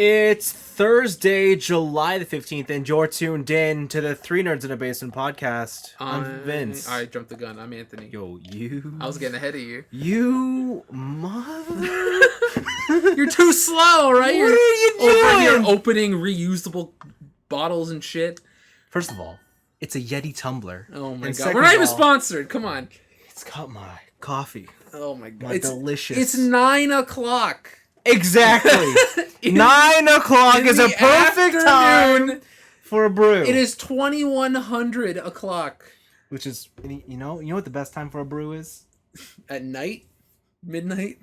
It's Thursday, July the 15th, and you're tuned in to the Three Nerds in a Basement podcast. I'm Vince. I jumped the gun. I'm Anthony. Yo, you. I was getting ahead of you. You mother. You're too slow, right? What are you doing? You're opening reusable bottles and shit. First of all, it's a Yeti tumbler. Oh my And god. second We're not of even all, sponsored. Come on. It's got my coffee. Oh my god. My delicious. It's 9 o'clock. Exactly. 9 o'clock is a perfect time for a brew. It is 2100 o'clock. Which is, you know what the best time for a brew is? At night? Midnight?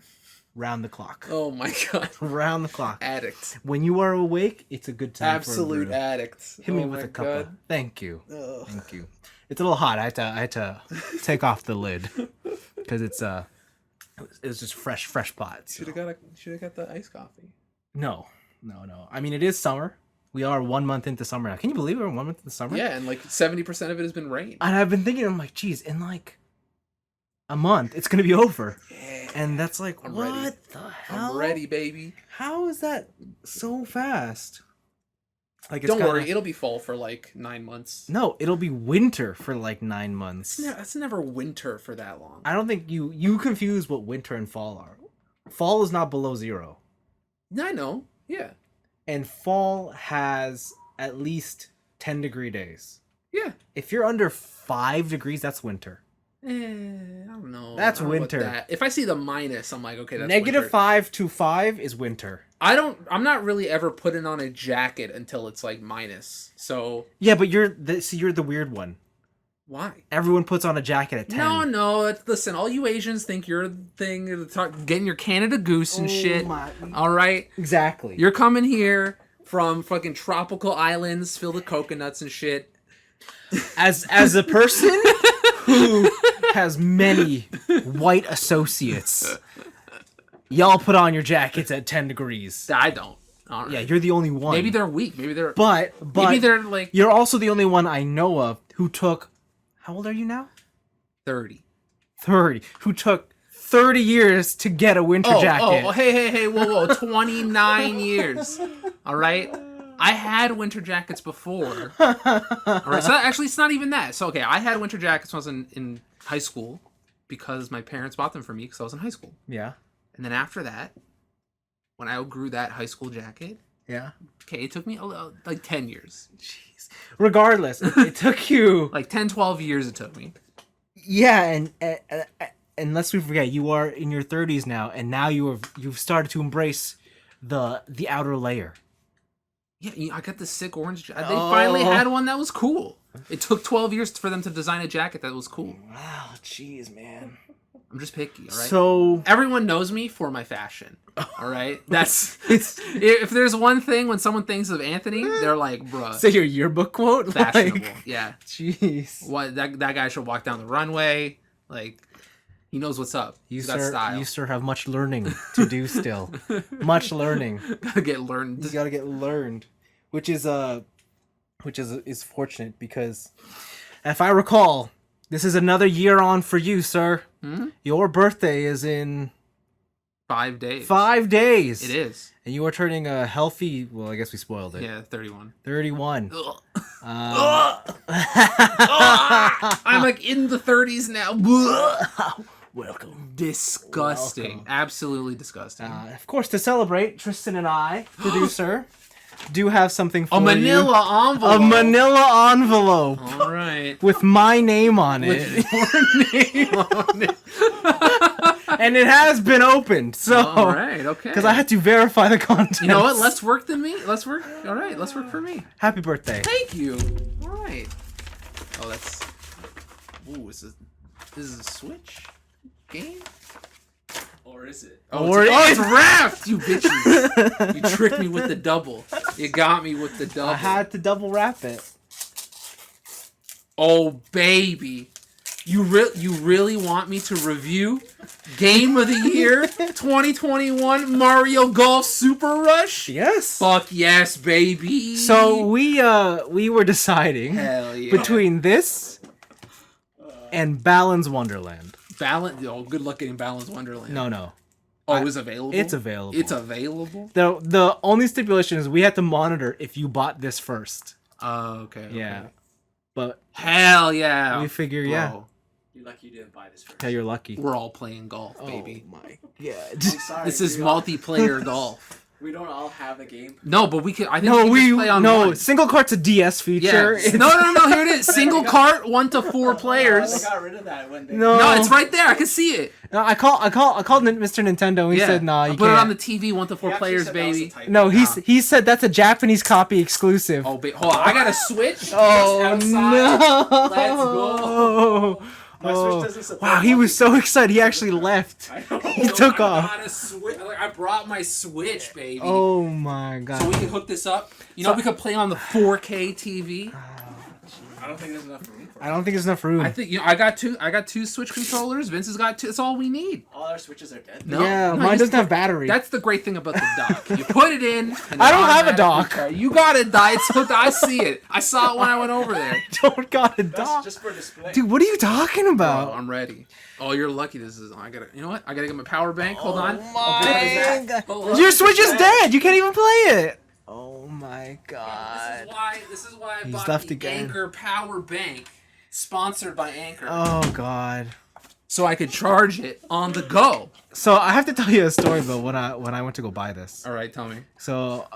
Round the clock. Oh my god. Round the clock. Addict. When you are awake, it's a good time Absolute for a brew. addict. Hit me with a cup of... Thank you. Ugh. Thank you. It's a little hot. I had to take off the lid because it was just fresh pots. Should have got the iced coffee. No. I mean, it is summer. We are 1 month into summer now. Can you believe we're 1 month into summer? Yeah, and like 70% of it has been rain. And I've been thinking, I'm like, geez, in like a month, it's gonna be over. Yeah. And that's like, I'm what ready. the hell? I'm ready, baby. How is that so fast? Like, Don't worry, it'll be fall for like 9 months. No, it'll be winter for like 9 months. That's never winter for that long. I don't think you confuse what winter and fall are. Fall is not below zero. I know. Yeah. And fall has at least 10-degree days. Yeah. If you're under 5 degrees, that's winter. I don't know. That's I don't know winter. about that. If I see the minus, I'm like, okay, that's Negative winter. 5 to 5 is winter. I'm not really ever putting on a jacket until it's like minus. So Yeah, but you're the weird one. why? Everyone puts on a jacket at 10. No. Listen, all you Asians think you're the thing, getting your Canada Goose and shit. All right? Exactly. You're coming here from fucking tropical islands filled with coconuts and shit. As a person who has many white associates, y'all put on your jackets at 10 degrees. I don't. All right. Yeah, you're the only one. Maybe they're weak. Maybe they're. But maybe they're like you're also the only one I know of who took. How old are you now? 30. 30. Who took 30 years to get a winter jacket. Oh, hey, whoa, 29 years. All right. I had winter jackets before. All right. So actually, it's not even that. So okay, I had winter jackets when I was in high school because my parents bought them for me because I was in high school. Yeah. And then after that, when I outgrew that high school jacket, Yeah. okay, it took me like 10 years. Jeez. Regardless, it took you Like 10, 12 years it took me. Yeah, and lest we forget, you are in your 30s now, and now you've started to embrace the outer layer. Yeah, I got this sick orange jacket. They finally had one that was cool. It took 12 years for them to design a jacket that was cool. Wow, jeez, man. I'm just picky, all right? So everyone knows me for my fashion, all right? That's if there's one thing when someone thinks of Anthony, they're like, bruh. Say your yearbook quote? Fashionable, Like, yeah. Jeez. What that guy should walk down the runway, like he knows what's up. He's got style. You sir have much learning to do still. Much learning. Gotta get learned. You gotta get learned, which is fortunate because, if I recall, this is another year on for you, sir. Mm-hmm. Your birthday is in 5 days. 5 days. It is. And you are turning a healthy. Well, I guess we spoiled it. Yeah, 31. 31. I'm like in the 30s now. Welcome. Disgusting. Welcome. Absolutely disgusting. Of course, to celebrate, Tristan and I, producer, do have something for A you. manila envelope. A manila envelope. All right. With my name on it. With your name on it. And it has been opened, so. All right, okay. Because I had to verify the contents. You know what? Less work than me. Let's work. All right, let's work for me. Happy birthday. Thank you. All right. Oh, that's. Ooh, this is a Switch game? Or is it? It's Raft, you bitches. You tricked me with the double. You got me with the double. I had to double wrap it. Oh, baby. You really want me to review Game of the Year 2021 Mario Golf Super Rush? Yes. Fuck yes, baby. So we were deciding Hell yeah. between this and Balan's Wonderland. Oh, good luck getting Balan's Wonderland. No. Oh, it was available? It's available. It's available? The only stipulation is we had to monitor if you bought this first. Oh, okay. Yeah. Okay. But hell yeah. we figure, Bro. yeah. You're lucky you didn't buy this first. Yeah, you're lucky. We're all playing golf, baby. Oh my god. I'm sorry. This is we all- multiplayer golf. We don't all have a game. No, but we could. I think No, we can just play on one. single cart's a DS feature. Yeah. No. Here it is. Single cart, 1 to 4 They players. got rid of that when they. No. No, it's right there. I can see it. No, I called Mr. Nintendo and he said, "Nah, you I put can't." it on the TV. 1 to He 4 actually players, said that was a baby. typo. No, he said that's a Japanese copy exclusive. Oh, hold on. I got a Switch. Oh, outside. no! Let's go. My Switch Oh. doesn't support Wow, he was so excited. He actually left. I know. He took off. I brought my Switch, baby. Oh my god. So we can hook this up. You know, we could play on the 4K TV. I don't think there's enough room for it. I don't think there's enough room. I think I got two Switch controllers. Vince has got 2. That's all we need. All our Switches are dead. No, yeah, no, mine you doesn't have battery. That's the great thing about the dock. You put it in. And I don't have a automatically dock. charge. You got it, Di. It's hooked. I see it. I saw it when I went over there. Don't got a That's dog. just for display. Dude, what are you talking Oh, about? I'm ready. Oh, you're lucky this is on. I gotta. You know what? I gotta get my power bank. Hold on. my god. Oh, Your Switch is dead. You can't even play it. Oh my This god. is why I He's bought left the again. Anchor power bank, sponsored by Anchor, Oh god. so I could charge it on the go. So I have to tell you a story though when I went to go buy this. All right, tell me. So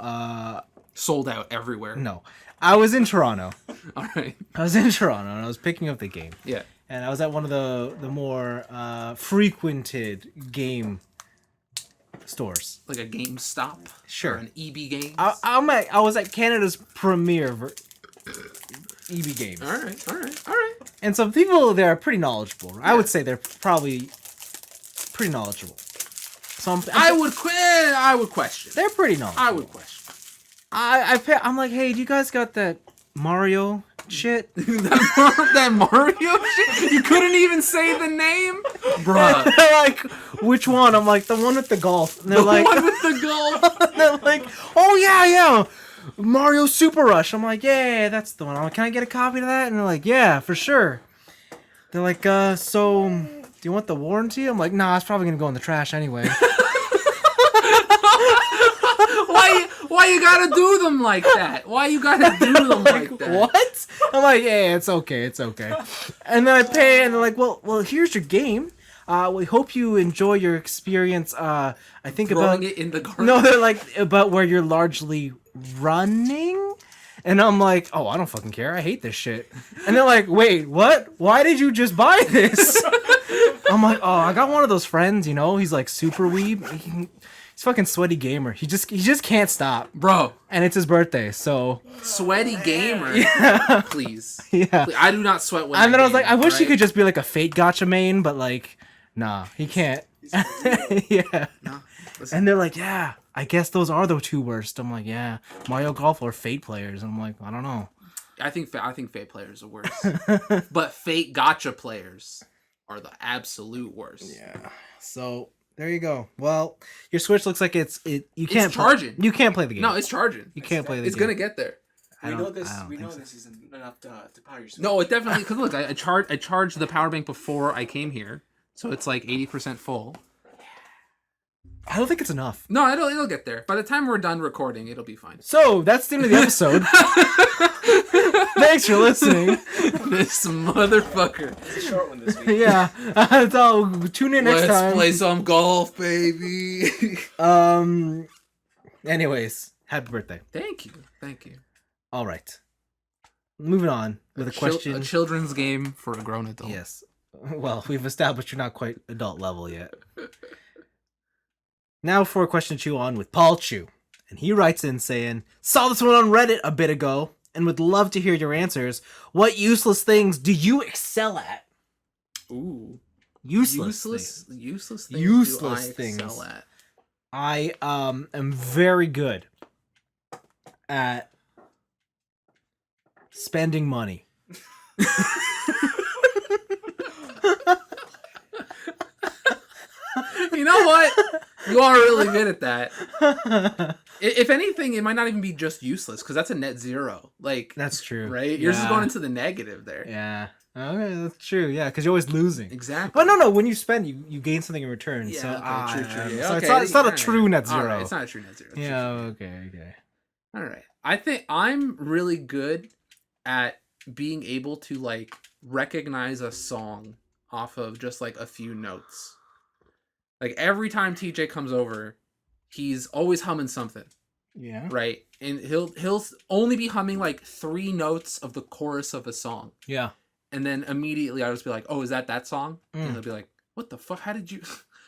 Sold out everywhere. no. I was in Toronto. All right. I was in Toronto and I was picking up the game. Yeah. And I was at one of the more frequented game stores. Like a GameStop. Sure. Or an EB Games. I was at Canada's premier EB Games. All right. And some people there are pretty knowledgeable. I would say they're probably pretty knowledgeable. So I would question. they're pretty knowledgeable. I would question. I'm like, hey, do you guys got that Mario shit? that Mario shit? You couldn't even say the name? Bruh. They're like, which one? I'm like, the one with the golf. And they're The like, one with the golf. they're like, oh yeah, Mario Super Rush. I'm like, yeah, that's the one. I'm like, can I get a copy of that? And they're like, yeah, for sure. They're like, so, do you want the warranty? I'm like, nah, it's probably gonna go in the trash anyway. Why you gotta do them like that? Why you gotta do them like that? What? I'm like, yeah, it's okay. And then I pay, and they're like, well, here's your game. We hope you enjoy your experience. I think Throwing about it in the garden. no, they're like about where you're largely running. And I'm like, oh, I don't fucking care. I hate this shit. And they're like, wait, what? Why did you just buy this? I'm like, oh, I got one of those friends, he's like super weeb. He's fucking sweaty gamer. He just can't stop. Bro, And it's his birthday, so sweaty gamer. yeah. Please. Yeah. Please. I do not sweat when And then I was game, like, I wish he right? could just be like a Fate Gacha main, but like, nah, he can't. Yeah. No, listen. And they're like, yeah, I guess those are the two worst. I'm like, yeah, Mario Golf or Fate players. I'm like, I don't know. I think Fate players are worse. But Fate Gacha players are the absolute worst. Yeah. So there you go. Well, your Switch looks like you can't charging. You can't play the game. No, it's charging. You can't play the It's game. gonna get there. We know this. I don't We think know so. this isn't enough to power your Switch. No, it definitely. Because look, I charged the power bank before I came here, so it's like 80% full. I don't think it's enough. No, it'll get there. By the time we're done recording, it'll be fine. So that's the end of the episode. Thanks for listening. This motherfucker. It's a short one this week. Yeah. So tune in next time. Let's play some golf, baby. Anyways, happy birthday. Thank you. All right. Moving on with a question. A children's game for a grown adult. Yes. Well, we've established you're not quite adult level yet. Now for a question to chew on with Paul Chu. And he writes in saying, saw this one on Reddit a bit ago and would love to hear your answers. What useless things do you excel at? Ooh. Useless things. Useless do I things. excel at? I am very good at spending money. You know what? You are really good at that. If anything, it might not even be just useless because that's a net zero. Like That's true. right? Yours is Yeah. going into the negative there. Yeah. Okay, that's true. Yeah, because you're always losing. Exactly. But no. When you spend, you gain something in return. Yeah, So, okay, true. Yeah, so okay, it's not a alright. true net zero. Alright, it's not a true net zero. Yeah. True. Okay. All right. I think I'm really good at being able to like recognize a song off of just like a few notes. Like every time TJ comes over, he's always humming something, Yeah. right? And he'll only be humming like 3 notes of the chorus of a song. Yeah. And then immediately I'll just be like, "Oh, is that song?" Mm. And he'll be like, "What the fuck? How did you?"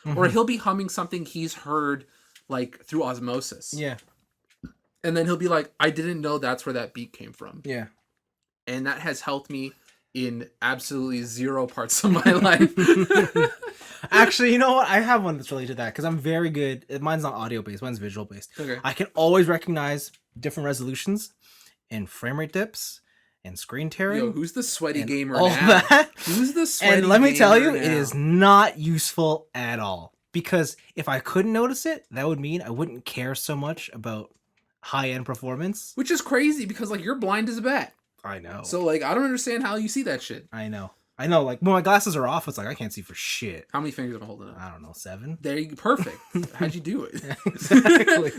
Mhm. Or he'll be humming something he's heard like through osmosis. Yeah. And then he'll be like, "I didn't know that's where that beat came from." Yeah. And that has helped me in absolutely 0 parts of my life. Actually, you know what? I have one that's related to that because I'm very good. Mine's not audio based. Mine's visual based. Okay. I can always recognize different resolutions and frame rate dips and screen tearing. Yo, who's the sweaty and gamer all now? that. Who's the sweaty And let me tell you, gamer it now? is not useful at all. Because if I couldn't notice it, that would mean I wouldn't care so much about high-end performance. Which is crazy because like you're blind as a bat. I know. So like I don't understand how you see that shit. I know. Like when my glasses are off, it's like I can't see for shit. How many fingers am I holding up? I don't know, 7. There you perfect. How'd you do it? Exactly.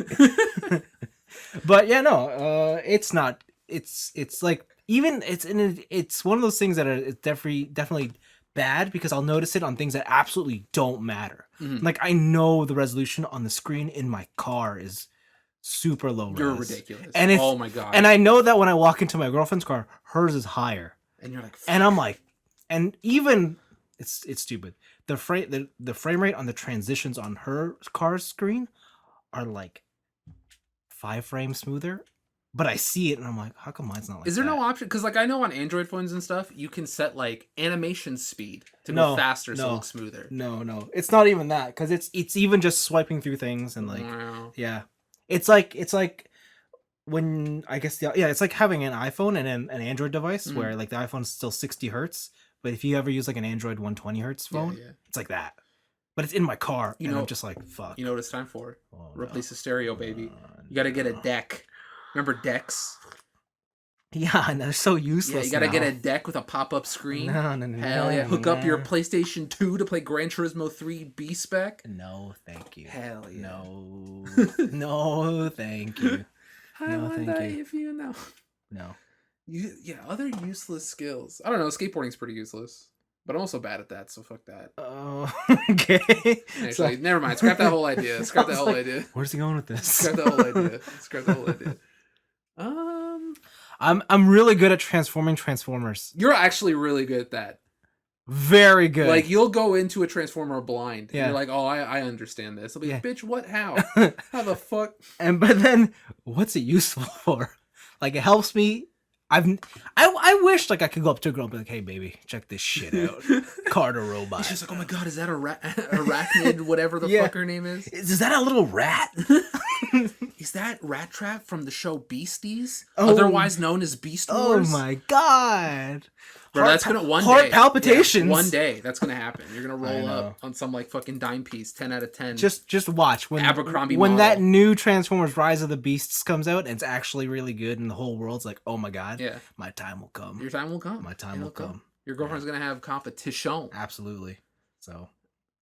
But yeah, no, it's not. It's like even it's one of those things that are definitely bad because I'll notice it on things that absolutely don't matter. Mhm. Like I know the resolution on the screen in my car is super low res. You're ridiculous. And it's, oh my god. And I know that when I walk into my girlfriend's car, hers is higher. And you're like, And I'm like, and even it's stupid. The frame rate on the transitions on her car's screen are like 5 frames smoother. But I see it and I'm like, how come mine's not like that? is there no option? Because like I know on Android phones and stuff, you can set like animation speed to go faster so it looks smoother. No. It's not even that because it's even just swiping through things and like Wow. yeah. It's like when I guess it's like having an iPhone and an Android device Mhm. where like the iPhone's still 60 hertz, but if you ever use like an Android 120 hertz phone, Yeah. it's like that. But it's in my car, You and know- I'm just like, fuck. You know what it's time for? Oh, Replace the stereo, baby. no. You gotta get a deck. Remember decks? Yeah, and they're so Yeah, useless. you gotta now. get a deck with a pop-up screen. No. Hell yeah. Hook up your PlayStation 2 to play Gran Turismo 3 B-Spec. No, thank you. Hell yeah. No. No, thank you. I No, thank wonder you. if you know. No. Other useless skills. I don't know. Skateboarding's pretty useless, but I'm also bad at that, so fuck that. Oh, okay. Actually, So- never mind. Scrap that whole idea. Scrap I that was whole like, idea. Where's he going with this? Scrap that whole idea. Scrap that whole idea. I'm really good at transforming Transformers. You're actually really good at that. Very good. Like you'll go into a Transformer blind. And Yeah. you're like, oh, I understand this. I'll be like, Yeah. bitch, what? How? How the fuck? but then what's it useful for? Like it helps me. I wish like I could go up to a girl and be like, hey baby, check this shit out. Carter robot. She's like, oh my god, is that a arachnid? Whatever the Yeah. fuck her name is. Is that a little rat? Is that Rat Trap from the show Beasties? Oh. Otherwise known as Beast Oh Wars? my god. Bro, that's gonna heart day. palpitations. Yeah, one day that's gonna happen. You're gonna roll know. up on some like fucking dime piece, 10 out of 10. Just watch when Abercrombie when model. that new Transformers Rise of the Beasts comes out and it's actually really good and the whole world's like, oh my god, yeah, my time will come. your time will come. My time It'll will come. Your girlfriend's gonna have competition, Absolutely. So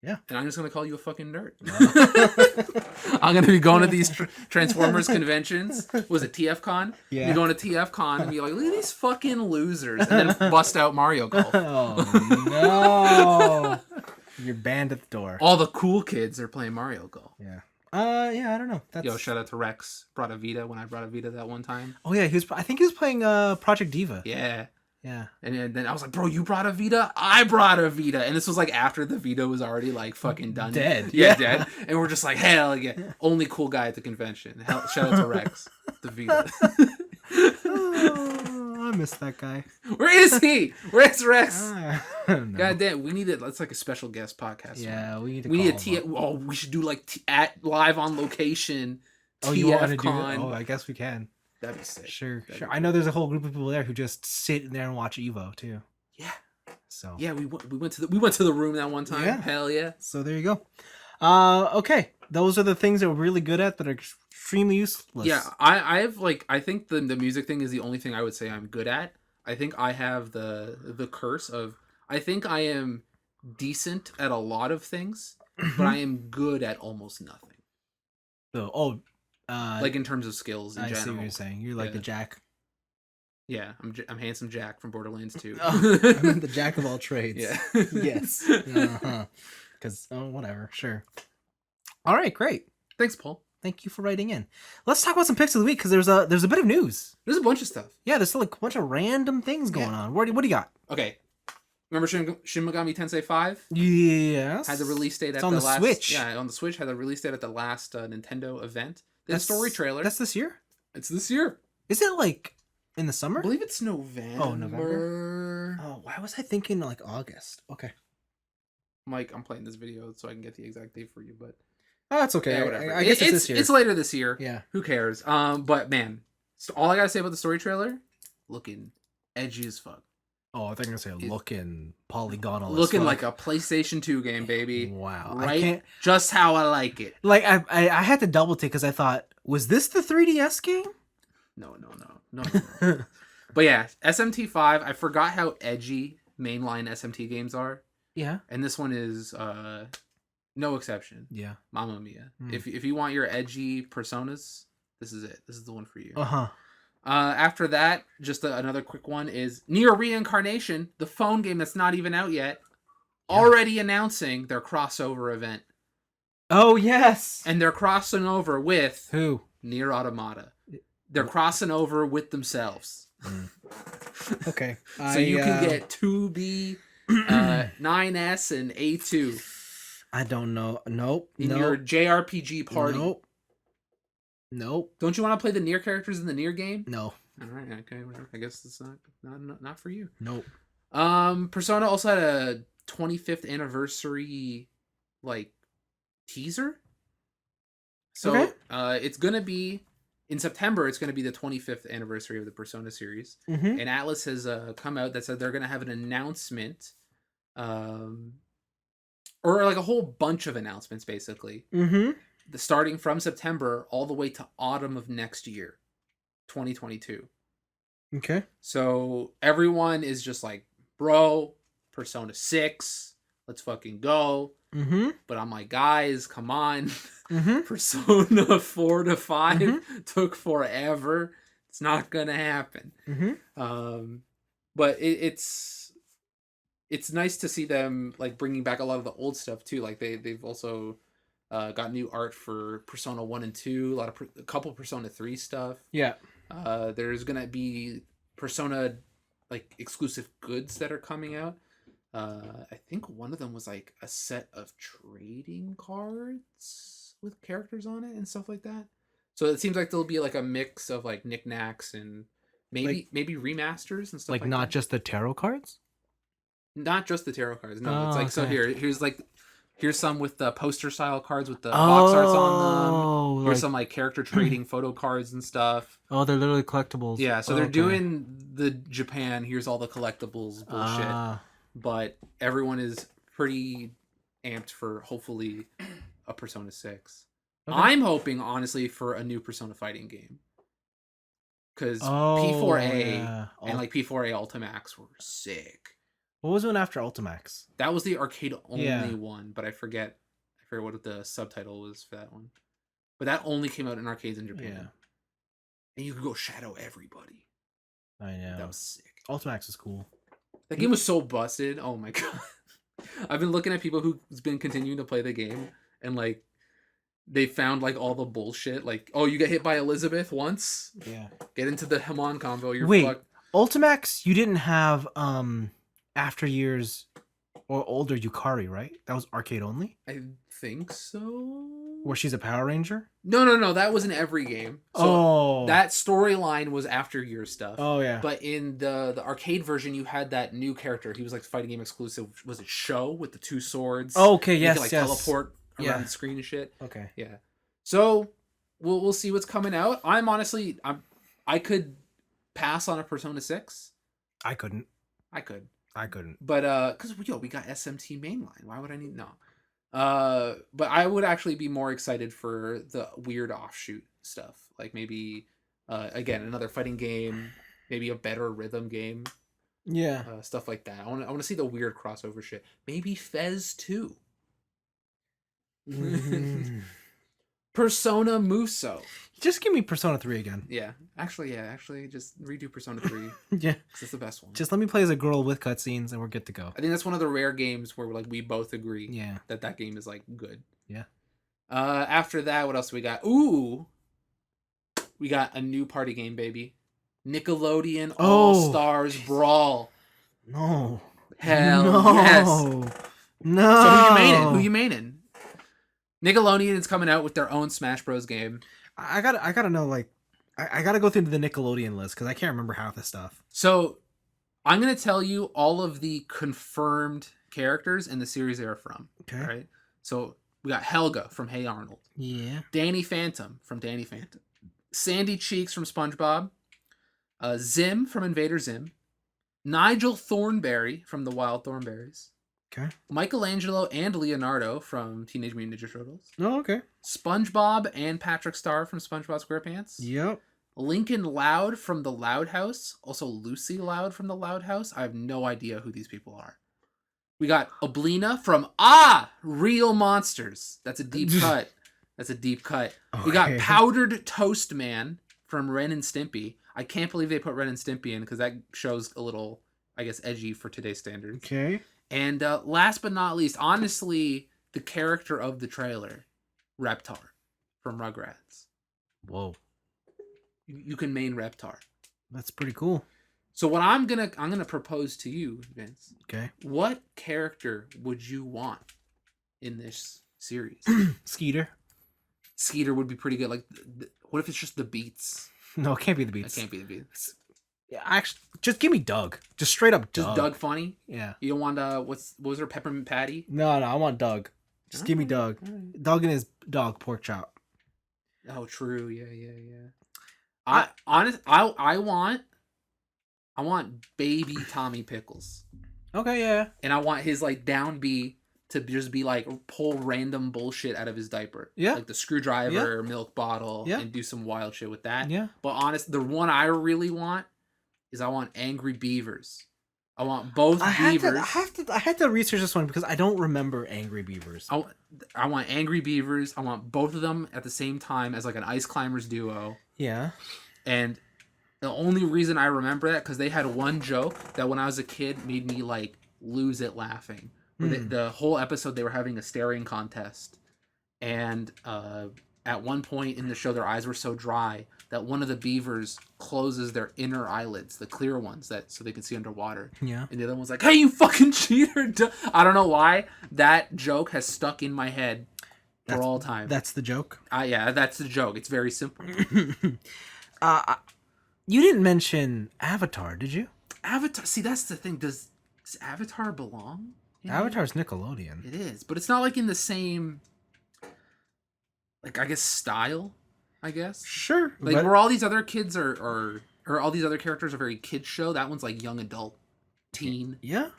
and I'm just gonna call you a fucking nerd. no. I'm gonna be going to these Transformers conventions. Was it TFCon? Yeah. You're going to TFCon and be like, look at these fucking losers, and then bust out Mario Golf. Oh no. You're banned at the door. All the cool kids are playing Mario Golf. Yeah. Yeah, I don't know. That's Yo, shout out to Rex. Brought a Vita when I brought a Vita that one time. Oh yeah, I think he was playing Project Diva. Yeah. Yeah. And then I was like, bro, you brought a Vita? I brought a Vita. And this was like after the Vita was already like fucking done. Dead. Yeah, Yeah. dead. And we're just like, hell yeah. Only cool guy at the convention. Shout out to Rex. The Vita. Oh, I miss that guy. Where is he? Where's Rex? I don't know. God damn, we need it. That's like a special guest podcast. Yeah, we need to. We need a call him T. up. Oh, we should do like at live on location. Oh, you want to do TFCon. that? Oh, I guess we can. That'd be sick. Sure, That'd sure. be I know there's a whole group of people there who just sit in there and watch Evo too. Yeah. So Yeah, we went to the room that one time. Yeah. Hell yeah. So there you go. Okay, those are the things that we're really good at that are extremely useless. Yeah, I think the music thing is the only thing I would say I'm good at. I think I have the curse of I think I am decent at a lot of things, but I am good at almost nothing. So, Like in terms of skills in I general. see what you're saying. You're like the Jack. Yeah, I'm handsome Jack from Borderlands 2. Oh, I meant the Jack of all trades. Yeah. Yes. Because whatever. Sure. All right. Great. Thanks, Paul. Thank you for writing in. Let's talk about some picks of the week because there's a bit of news. There's a bunch of stuff. Yeah, there's still like a bunch of random things going on. What do you got? Okay. Remember Shin Megami Tensei 5? Yes. Had the release date at on the last Switch. Yeah, on the Switch. Had the release date at the last Nintendo event. The story trailer. That's this year? It's this year. Is it like in the summer? I believe it's November. Oh, November. Oh, why was I thinking like August? Okay. Mike, I'm playing this video so I can get the exact date for you, but oh, that's okay. yeah, whatever. I guess it's this year. It's later this year. Yeah. Who cares? But man, so all I gotta say about the story trailer, looking edgy as fuck. Oh, I think I'm gonna say looking polygonal. Looking like a PlayStation 2 game, baby. Wow. Right? Just how I like it. Like I had to double take because I thought, was this the 3DS game? No. But yeah, SMT5. I forgot how edgy mainline SMT games are. Yeah. And this one is no exception. Yeah. Mamma mia. If you want your edgy personas, this is it. This is the one for you. Uh-huh. After that, just another quick one is Nier Reincarnation, the phone game that's not even out yet, already announcing their crossover event. Oh, yes. And they're crossing over with who? Nier Automata. They're crossing over with themselves. Okay. So you can get 2B, 9S, and A2. I don't know. Nope. In your JRPG party. Nope. Don't you want to play the Nier characters in the Nier game? No. All right. Okay. Whatever. I guess it's not for you. Nope. Persona also had a 25th anniversary teaser. So it's gonna be in September. It's gonna be the 25th anniversary of the Persona series, and Atlas has come out that said they're gonna have an announcement, or like a whole bunch of announcements, basically. Starting from September all the way to autumn of next year, 2022. Okay. So everyone is just like, bro, Persona 6, let's fucking go. But I'm like, guys, come on. Persona 4 to 5 took forever. It's not gonna happen. But it's nice to see them like bringing back a lot of the old stuff too. Like they've also got new art for Persona 1 and 2, a couple Persona 3 stuff. Yeah. There's gonna be Persona like exclusive goods that are coming out. I think one of them was like a set of trading cards with characters on it and stuff like that. So it seems like there'll be like a mix of like knickknacks and maybe remasters and stuff like not that. just the tarot cards? Not just the tarot cards. No, it's like so here's some with the poster style cards with the Oh, box arts on them. Here's like- some like character trading photo cards and stuff. Oh, they're literally collectibles. Yeah, so they're doing the Japan, here's all the collectibles bullshit. But everyone is pretty amped for hopefully a Persona 6. Okay. I'm hoping, honestly, for a new Persona fighting game. Because P4A and like P4A Ultimax were sick. What was one after Ultimax? That was the arcade only one, but I forget what the subtitle was for that one. But that only came out in arcades in Japan. Yeah. And you could go shadow everybody. I know. That was sick. Ultimax is cool. That game was so busted. Oh my god. I've been looking at people who's been continuing to play the game and like they found like all the bullshit. Like, oh, you get hit by Elizabeth once? Yeah. Get into the Hamon combo, you're Wait, fucked. Ultimax, you didn't have After Years or older Yukari, right? That was arcade only? I think so. Where she's a Power Ranger? No. That was in every game. So that storyline was after year stuff. Oh yeah. But in the arcade version, you had that new character. He was like fighting game exclusive. Was it Sho with the two swords? Oh, okay. Yes. He could, like teleport around the screen and shit. Okay. Yeah. So we'll see what's coming out. I could pass on a Persona 6. I couldn't. I could. But because we got SMT mainline. Why would I need no? But I would actually be more excited for the weird offshoot stuff. Like maybe again another fighting game, maybe a better rhythm game, Yeah. stuff like that. I want to see the weird crossover shit. Maybe Fez 2. Persona Muso. Just give me Persona 3 again. Yeah, actually, just redo Persona 3 Yeah. because it's the best one. Just let me play as a girl with cutscenes and we're good to go. I think that's one of the rare games where like we both agree Yeah. that game is like good. Yeah. After that, what else we got? Ooh, we got a new party game, baby. Nickelodeon All Stars Brawl. No. Hell no. yes. No. So who you maining? Nickelodeon is coming out with their own Smash Bros. Game. I gotta know, like, I gotta go through the Nickelodeon list because I can't remember half the stuff. So I'm gonna tell you all of the confirmed characters in the series they are from. Okay. All right. So we got Helga from Hey Arnold. Yeah. Danny Phantom from Danny Phantom. Sandy Cheeks from SpongeBob. Zim from Invader Zim. Nigel Thornberry from the Wild Thornberries. Okay. Michelangelo and Leonardo from Teenage Mutant Ninja Turtles. Oh, okay. SpongeBob and Patrick Star from SpongeBob SquarePants. Yep. Lincoln Loud from The Loud House. Also Lucy Loud from The Loud House. I have no idea who these people are. We got Oblina from Real Monsters. That's a deep cut. That's a deep cut. Okay. We got Powdered Toast Man from Ren and Stimpy. I can't believe they put Ren and Stimpy in because that show's a little, I guess, edgy for today's standards. Okay. And last but not least, honestly, the character of the trailer, Reptar from Rugrats. Whoa. You can main Reptar. That's pretty cool. So what I'm gonna propose to you, Vince. Okay. What character would you want in this series? Skeeter. Skeeter would be pretty good. Like, what if it's just the Beats? No, it can't be the Beats. It can't be the Beats. Yeah, actually, just give me Doug. Just straight up Doug. Just Doug Funny? Yeah. You don't want what was her, Peppermint Patty? No, I want Doug. Just give me Doug. Right. Doug and his dog pork chop. Oh, true. Yeah. I want baby Tommy Pickles. Okay, yeah. And I want his like down B to just be like pull random bullshit out of his diaper. Yeah. Like the screwdriver, or milk bottle, Yeah. and do some wild shit with that. Yeah. But the one I really want is I want Angry Beavers. I want both Beavers. I had to research this one because I don't remember Angry Beavers. I want Angry Beavers. I want both of them at the same time as like an Ice Climbers duo. Yeah. And the only reason I remember that because they had one joke that when I was a kid made me like lose it laughing. The whole episode they were having a staring contest, and at one point in the show their eyes were so dry that one of the beavers closes their inner eyelids, the clear ones, so they can see underwater. Yeah. And the other one was like, "Hey, you fucking cheater!" I don't know why that joke has stuck in my head for all time. That's the joke. Yeah, that's the joke. It's very simple. You didn't mention Avatar, did you? Avatar. See, that's the thing. Does Avatar belong? Avatar's Nickelodeon. It is, but it's not like in the same, like, I guess, style, I guess. Sure. Like, where all these other kids or all these other characters are very kids show, that one's like young adult, teen. Yeah.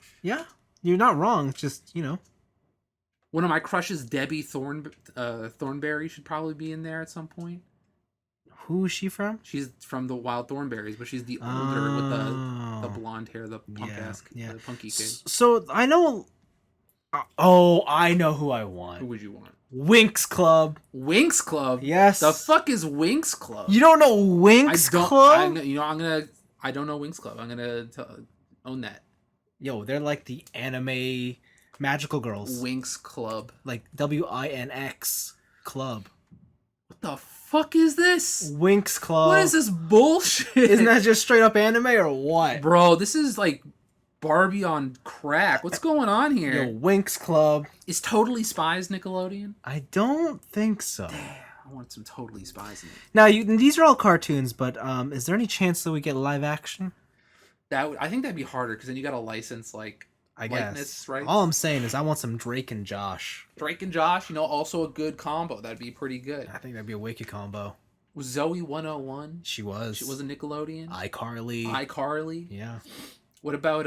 You're not wrong. It's just, One of my crushes, Debbie Thornberry, should probably be in there at some point. Who is she from? She's from the Wild Thornberries, but she's the older with the blonde hair, the punk-ass, the punky kid. So I know. I know who I want. Who would you want? Winx Club. Winx Club. Yes. The fuck is Winx Club? You don't know Winx Club? I don't know Winx Club. I'm gonna own that. Yo, they're like the anime magical girls. Winx Club. Like WINX Club. What the fuck is this? Winx Club. What is this bullshit? Isn't that just straight up anime or what? Bro, this is like Barbie on crack. What's going on here? Yo, Winx Club. Is Totally Spies Nickelodeon? I don't think so. Damn, I want some Totally Spies in it. Now, these are all cartoons, but is there any chance that we get live action? I think that'd be harder because then you got to license I likeness, guess. right? All I'm saying is I want some Drake and Josh. Drake and Josh, also a good combo. That'd be pretty good. I think that'd be a wicked combo. Was Zoe 101? She was. She was a Nickelodeon. iCarly. iCarly. Yeah. What about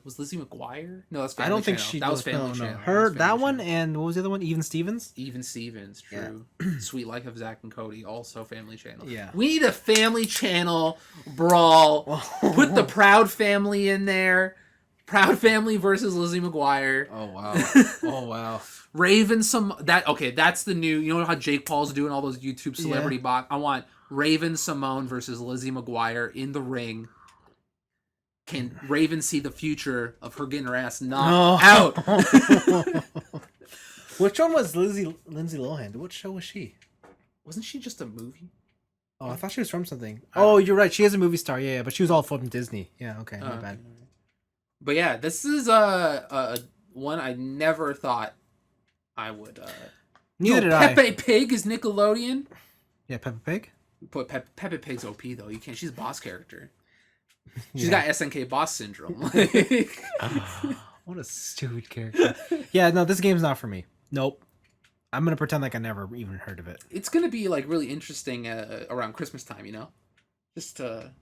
was Lizzie McGuire? No, that's Family I don't think Channel. she. That was no, Family no. Channel. Her was that Family one Channel. and what was the other one? Even Stevens. Even Stevens, true. Sweet Life of Zach and Cody, also Family Channel. Yeah. We need a Family Channel brawl. Put the Proud Family in there. Proud Family versus Lizzie McGuire. Oh wow. Oh wow. Raven that's the new, you know how Jake Paul's doing all those YouTube celebrity box? I want Raven Simone versus Lizzie McGuire in the ring. Can Raven see the future of her getting her ass knocked out? Which one was Lindsay Lohan? What show was she? Wasn't she just a movie? Oh, I thought she was from something. Oh, you're right. She is a movie star. Yeah, but she was all from Disney. Yeah, okay, not bad. But yeah, this is one I never thought I would. Neither did I. Pepe Pig is Nickelodeon. Yeah, Peppa Pig. But Pepe Pig's OP though. You can't. She's a boss character. She's got SNK boss syndrome. What a stupid character. Yeah, no, this game's not for me. Nope. I'm gonna pretend like I never even heard of it. It's gonna be like really interesting around Christmas time, just to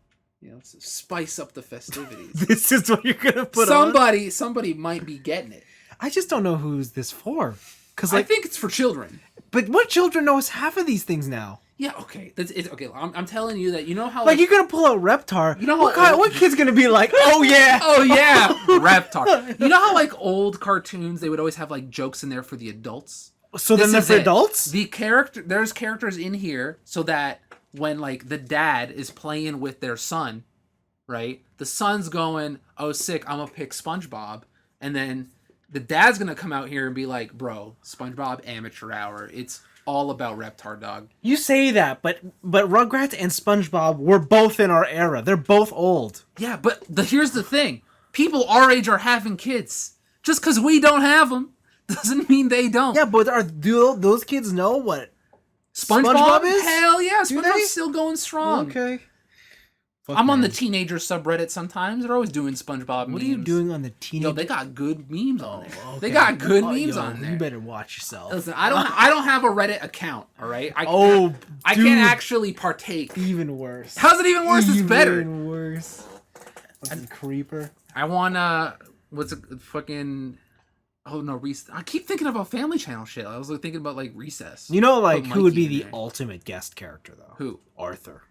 spice up the festivities. This is what you're gonna put Somebody might be getting it. I just don't know who's this for. Cause I think it's for children. But what children knows half of these things now? Yeah, okay. Okay. I'm telling you that how like you're gonna pull out Reptar. You know how what kid's gonna be like? Oh yeah, oh yeah, Reptar. You know how like old cartoons they would always have like jokes in there for the adults. So then they're for adults. There's characters in here so that when like the dad is playing with their son, right? The son's going, "Oh sick, I'm gonna pick SpongeBob," and then the dad's gonna come out here and be like, "Bro, SpongeBob Amateur Hour. It's all about Reptar, dog." You say that, but Rugrats and SpongeBob were both in our era. They're both old. Yeah, but here's the thing: people our age are having kids. Just because we don't have them doesn't mean they don't. Yeah, but do those kids know what SpongeBob is? Hell yeah, Do SpongeBob's they? still going strong. Okay. I'm on the teenager subreddit sometimes. They're always doing SpongeBob memes. What are you doing on the teenager? Yo, they got good memes on there. Okay. They got good memes on there. You better watch yourself. Listen, I don't have a Reddit account, all right? I dude. can't actually partake. Even worse. How's it even worse? It's better. Even worse. That's a creeper. I want what's a fucking oh no, I keep thinking about Family Channel shit. I was like, thinking about like Recess. You know, like Put who would be Mikey in the there. ultimate guest character though? Who? Arthur.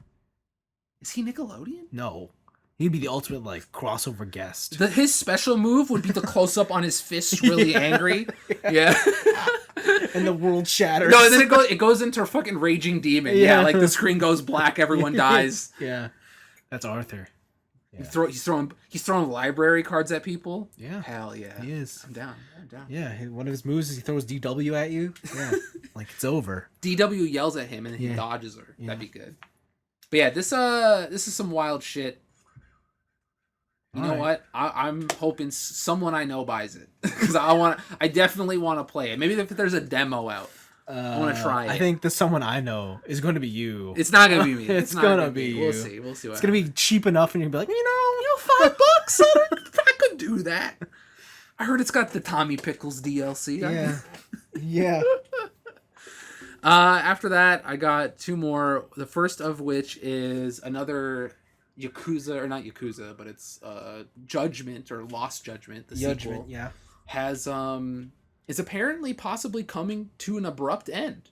Is he Nickelodeon? No. He'd be the ultimate like crossover guest. His special move would be the close up on his fist, really angry. Yeah. And the world shatters. No, and then it goes into a fucking raging demon. Yeah, like the screen goes black, everyone dies. Yeah. That's Arthur. Yeah. He's throwing library cards at people. Yeah. Hell yeah. He is. I'm down. Yeah, one of his moves is he throws DW at you. Yeah. Like it's over. DW yells at him and he dodges her. Yeah. That'd be good. But yeah, this is some wild shit. You know what? I'm hoping someone I know buys it because I definitely want to play it. Maybe if there's a demo out, I want to try it. I think the someone I know is going to be you. It's not gonna be me. It's gonna be you. We'll see. We'll see. It's gonna be cheap enough, and you'll be like, $5. I could do that. I heard it's got the Tommy Pickles DLC. Yeah. Yeah. After that, I got two more. The first of which is another Yakuza, or not Yakuza, but it's Judgment or Lost Judgment. The sequel has is apparently possibly coming to an abrupt end.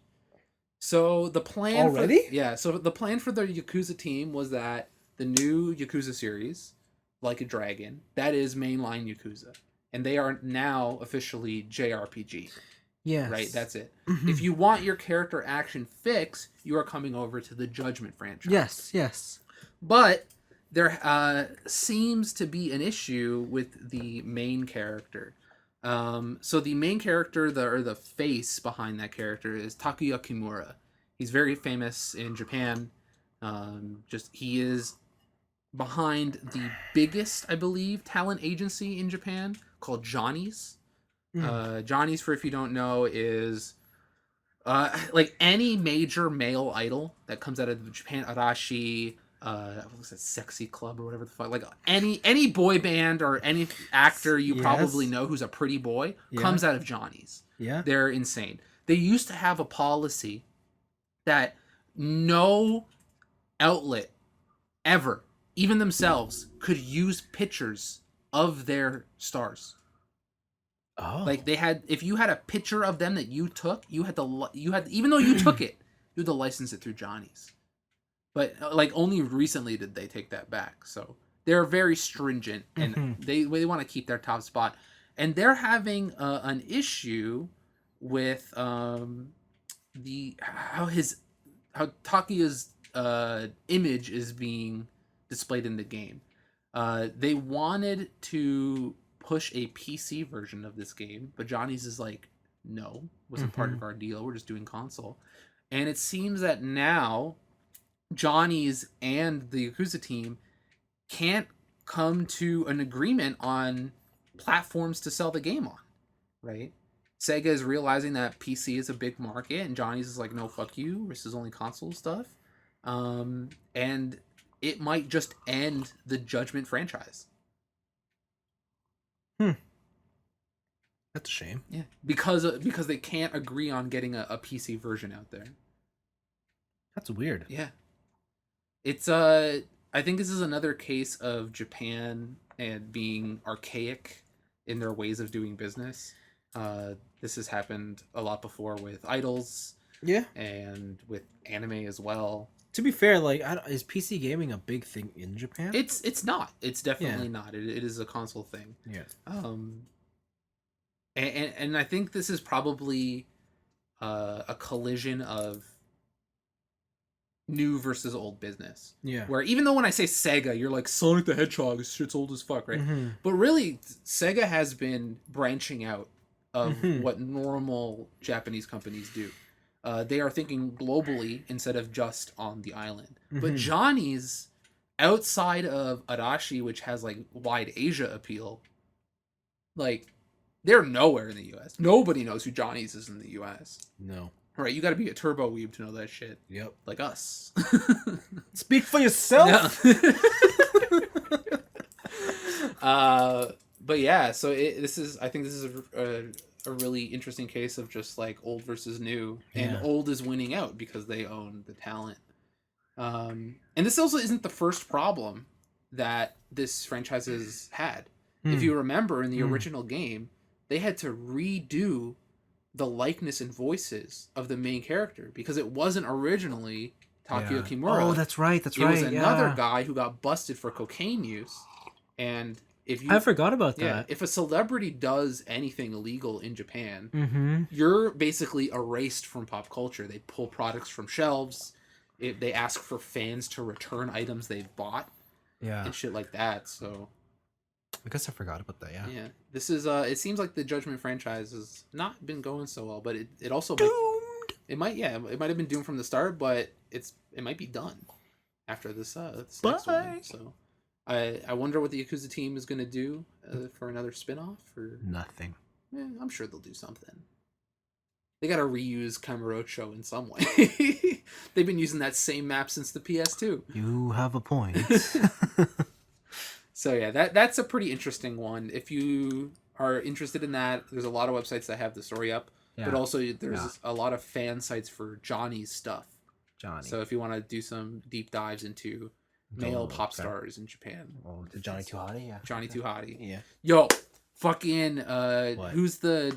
So the plan already? So the plan for the Yakuza team was that the new Yakuza series, Like a Dragon, that is mainline Yakuza, and they are now officially JRPG. Yes. Right, that's it. Mm-hmm. If you want your character action fix, you are coming over to the Judgment franchise. Yes. But there seems to be an issue with the main character. So the main character, the face behind that character is Takuya Kimura. He's very famous in Japan. He is behind the biggest, I believe, talent agency in Japan called Johnny's. Johnny's, for if you don't know, is like any major male idol that comes out of Japan, Arashi, what's that, Sexy Club or whatever the fuck, like any boy band or any actor you probably know who's a pretty boy comes out of Johnny's. Yeah, they're insane. They used to have a policy that no outlet ever, even themselves, could use pictures of their stars. Oh. Like they had, if you had a picture of them that you took, you had even though you took it, you had to license it through Johnny's. But like only recently did they take that back. So they're very stringent, and they want to keep their top spot. And they're having an issue with how Takiya's image is being displayed in the game. They wanted to push a PC version of this game, but Johnny's is like, no, wasn't part of our deal. We're just doing console. And it seems that now Johnny's and the Yakuza team can't come to an agreement on platforms to sell the game on, right? Sega is realizing that PC is a big market, and Johnny's is like, no, fuck you. This is only console stuff. And it might just end the Judgment franchise. That's a shame. Yeah, because they can't agree on getting a PC version out there. That's weird. Yeah. It's I think this is another case of Japan and being archaic in their ways of doing business. This has happened a lot before with idols. Yeah. And with anime as well. To be fair, like, is PC gaming a big thing in Japan? It's not. It's definitely not. It is a console thing. Yeah. And I think this is probably a collision of new versus old business. Yeah. Where even though when I say Sega, you're like, Sonic the Hedgehog, this shit's old as fuck, right? But really, Sega has been branching out of what normal Japanese companies do. They are thinking globally instead of just on the island. But Johnny's, outside of Arashi, which has like wide Asia appeal, like they're nowhere in the US. Nobody knows who Johnny's is in the US. No. Right, you got to be a turbo weeb to know that shit. Yep. Like us. Speak for yourself. But yeah, so I think this is a really interesting case of just like old versus new, and old is winning out because they own the talent. And this also isn't the first problem that this franchise has had. If you remember in the original game, they had to redo the likeness and voices of the main character because it wasn't originally Takeo Kimura. Oh, that's right. It was another guy who got busted for cocaine use. And if you I forgot about that. if a celebrity does anything illegal in Japan, you're basically erased from pop culture. They pull products from shelves. They ask for fans to return items they've bought. Yeah. And shit like that. So I guess I forgot about that, yeah. This is it seems like the Judgment franchise has not been going so well, but it also it might have been doomed from the start, but it might be done after this next one. So I wonder what the Yakuza team is going to do for another spin-off or nothing. I'm sure they'll do something. They got to reuse Kamurocho in some way. They've been using that same map since the PS2. You have a point. So yeah, that's a pretty interesting one. If you are interested in that, there's a lot of websites that have the story up, but also there's a lot of fan sites for Johnny's stuff. So if you want to do some deep dives into male pop stars in Japan. Oh, Johnny Too Hotty, yeah. Johnny Too Hotty. Yeah. Yo, fucking who's the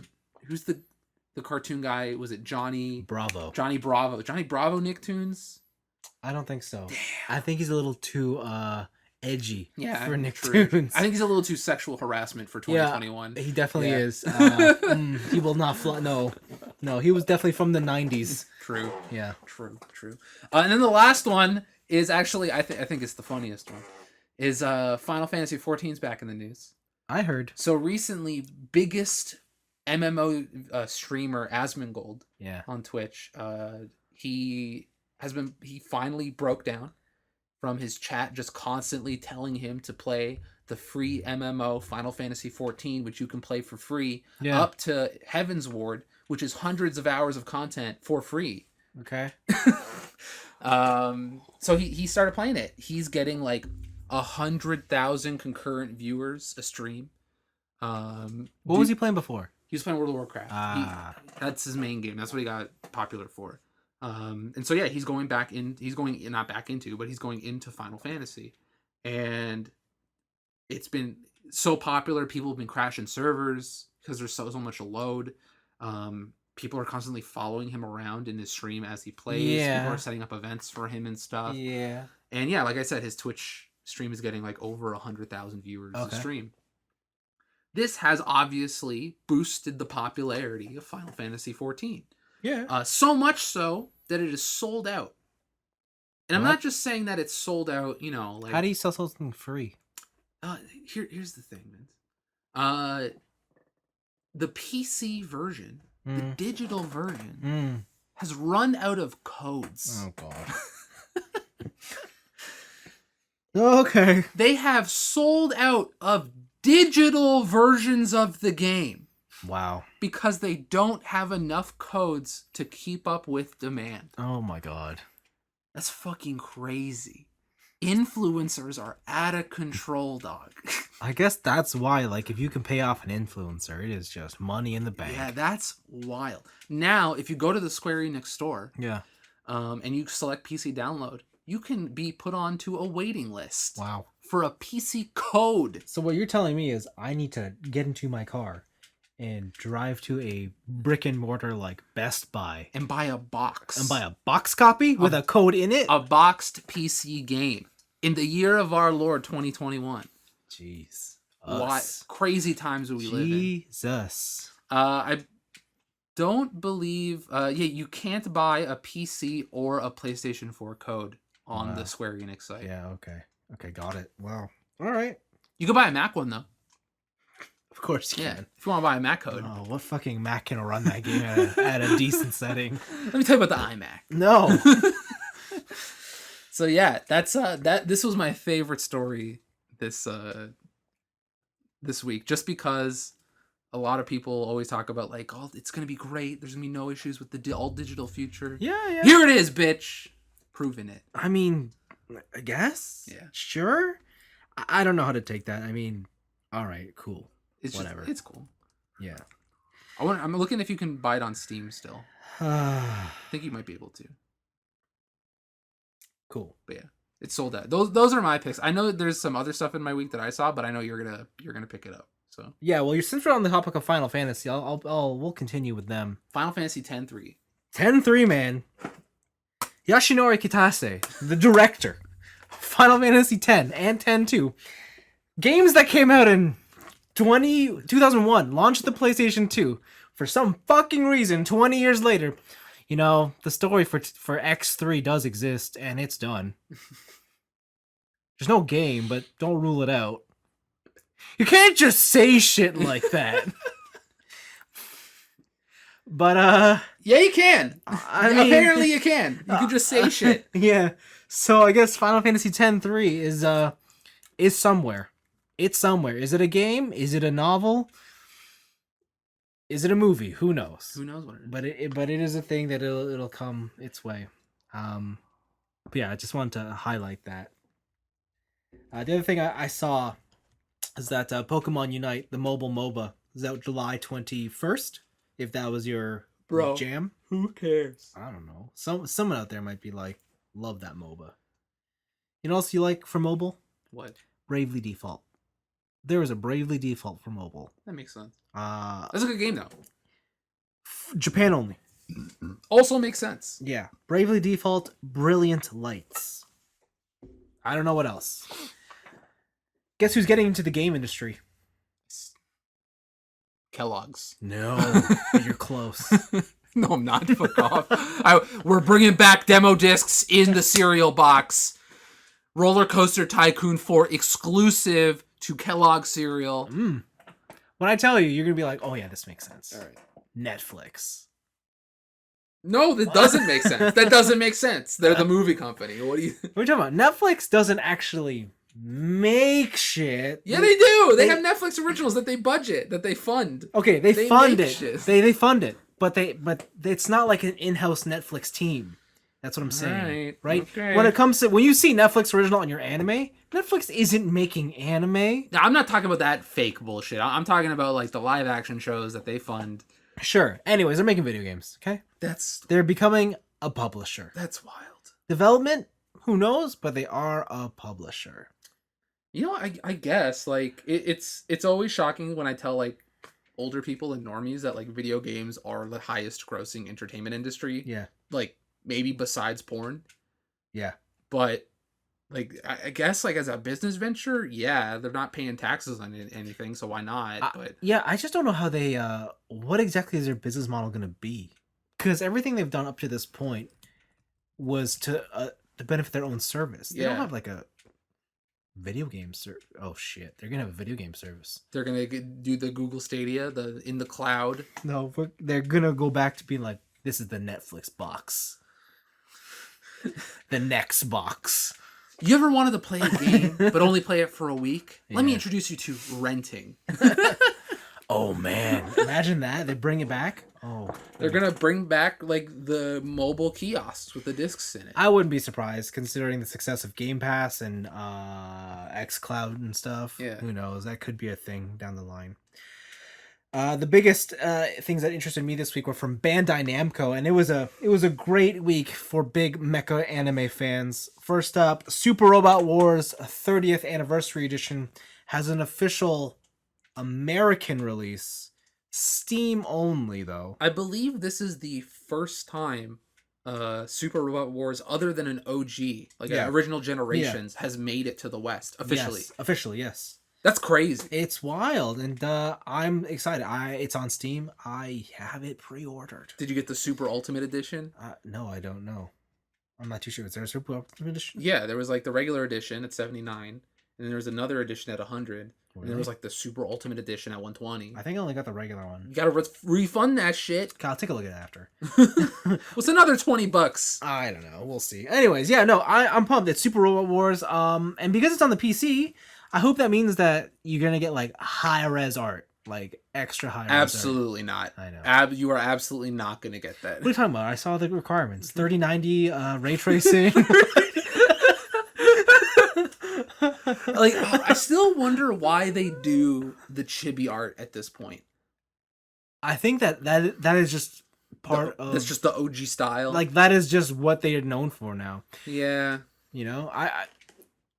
cartoon guy? Was it Johnny Bravo? Johnny Bravo Nicktoons? I don't think so. Damn. I think he's a little too edgy for I Nicktoons. think he's a little too sexual harassment for 2021. Yeah, he definitely is. He will not fly. No, he was definitely from the 90s. True. Yeah. True. And then the last one is actually, I think it's the funniest one, is Final Fantasy XIV's back in the news. I heard. So recently, biggest MMO streamer Asmongold on Twitch, he finally broke down from his chat just constantly telling him to play the free MMO Final Fantasy XIV, which you can play for free, up to Heaven's Ward, which is hundreds of hours of content for free. Okay. So he started playing it. He's getting like 100,000 concurrent viewers a stream. What was he playing before? He was playing World of Warcraft. That's his main game. That's what he got popular for. And so yeah, he's going into Final Fantasy, and it's been so popular, people have been crashing servers because there's so much load. People are constantly following him around in his stream as he plays. Yeah. People are setting up events for him and stuff. Yeah. And yeah, like I said, his Twitch stream is getting like over 100,000 viewers a stream. This has obviously boosted the popularity of Final Fantasy XIV. Yeah. So much so that it is sold out. And I'm not just saying that it's sold out, you know, like... How do you sell something free? Here's the thing, Vince. The PC version, the digital version, has run out of codes. Oh, God. Okay. They have sold out of digital versions of the game. Wow. Because they don't have enough codes to keep up with demand. Oh, my God. That's fucking crazy. Influencers are out of control, dog. I guess that's why, like, if you can pay off an influencer, it is just money in the bank. Yeah, that's wild. Now, if you go to the Square Enix store, and you select PC download, you can be put onto a waiting list. Wow. For a PC code. So what you're telling me is I need to get into my car and drive to a brick and mortar like Best Buy and buy a box. And buy a box copy with a code in it? A boxed PC game. In the year of our Lord 2021. Jeez. What crazy times we live in. Jesus. I don't believe you can't buy a PC or a PlayStation 4 code on the Square Enix site. Yeah, okay. Okay, got it. Wow. All right. You can buy a Mac one though. Of course you can. If you want to buy a Mac code. Oh, what fucking Mac can run that game at a decent setting? Let me tell you about the iMac. No. So yeah, that's this was my favorite story this week, just because a lot of people always talk about like, oh, it's gonna be great. There's gonna be no issues with the all digital future. Yeah. Here it is, bitch. Proving it. I mean, I guess. Yeah. Sure. I don't know how to take that. I mean, all right, cool. It's whatever. It's cool. Yeah. I'm looking if you can buy it on Steam still. I think you might be able to. Cool. But yeah, it's sold out. Those are my picks. I know there's some other stuff in my week that I saw, but I know you're gonna pick it up. So yeah, well, since we're on the topic of Final Fantasy, we'll continue with them. Final Fantasy 10-3. 10-3, man. Yoshinori Kitase, the director, Final Fantasy 10 and 10-2, games that came out in 2001, launched the PlayStation 2. For some fucking reason, 20 years later, you know, the story for X3 does exist, and it's done. There's no game, but don't rule it out. You can't just say shit like that. But, yeah, you can. I mean, apparently you can. You can just say shit. Yeah. So I guess Final Fantasy X-3 is somewhere. It's somewhere. Is it a game? Is it a novel? Is it a movie? Who knows? Who knows what it But is? but it is a thing that it'll come its way. But yeah, I just wanted to highlight that. The other thing I saw is that Pokemon Unite, the mobile MOBA, is out July 21st. If that was your jam. Who cares? I don't know. Someone out there might be like, love that MOBA. You know what else you like for mobile? What? Bravely Default. There was a Bravely Default for mobile. That makes sense. That's a good game though. Japan only. Also makes sense. Yeah. Bravely Default, Brilliant Lights. I don't know what else. Guess who's getting into the game industry? Kellogg's. No, but you're close. No, I'm not. Fuck off. We're bringing back demo discs in the cereal box. Roller Coaster Tycoon 4 exclusive to Kellogg cereal. When I tell you, you're going to be like, oh yeah, this makes sense. All right. Netflix. No, that doesn't make sense. That doesn't make sense. They're the movie company. What are you... What are you talking about? Netflix doesn't actually make shit. Yeah, they do. They have Netflix originals that they budget, that they fund. Okay, they fund make it. shit. They fund it, but it's not like an in-house Netflix team. That's what I'm saying, right? Okay. When it comes to when you see Netflix original on your anime, Netflix isn't making anime. Now, I'm not talking about that fake bullshit. I'm talking about like the live action shows that they fund. Sure. Anyways, they're making video games. Okay, they're becoming a publisher. That's wild. Development, who knows? But they are a publisher. You know, I guess like it's always shocking when I tell like older people and normies that like video games are the highest grossing entertainment industry. Yeah. Like maybe besides porn. Yeah. But like I guess like as a business venture, yeah, they're not paying taxes on anything, so why not? But yeah, I just don't know how they what exactly is their business model going to be? Cuz everything they've done up to this point was to benefit their own service. They don't have like a video game oh shit, they're going to have a video game service. They're going to do the Google Stadia, the in the cloud. No, they're going to go back to being like, this is the Netflix box. The next box. You ever wanted to play a game but only play it for a week? Yeah. Let me introduce you to renting. Oh man, imagine that. They bring it back. Oh, they're gonna bring back like the mobile kiosks with the discs in it. I wouldn't be surprised considering the success of Game Pass and xCloud and stuff. Yeah, who knows? That could be a thing down the line. The biggest things that interested me this week were from Bandai Namco, and it was a great week for big mecha anime fans. First up, Super Robot Wars 30th Anniversary Edition has an official American release, Steam only though. I believe this is the first time Super Robot Wars, other than an OG, like an original Generations, has made it to the West officially. Yes, officially, yes. That's crazy. It's wild, and I'm excited. It's on Steam. I have it pre-ordered. Did you get the Super Ultimate Edition? No, I don't know. I'm not too sure. Is there a Super Ultimate Edition? Yeah, there was like the regular edition at $79, and then there was another edition at $100, really? And there was like the Super Ultimate Edition at $120. I think I only got the regular one. You gotta refund that shit. I'll take a look at it after. What's another $20? I don't know. We'll see. Anyways, yeah, no, I'm pumped. It's Super Robot Wars. And because it's on the PC, I hope that means that you're gonna get like high res art, like extra high res Absolutely art. not. I know. You are absolutely not gonna get that. What are you talking about? I saw the requirements: 3090 ray tracing. Like, I still wonder why they do the chibi art at this point. I think that is just part of. That's just the OG style. Like that is just what they are known for now. Yeah. You know,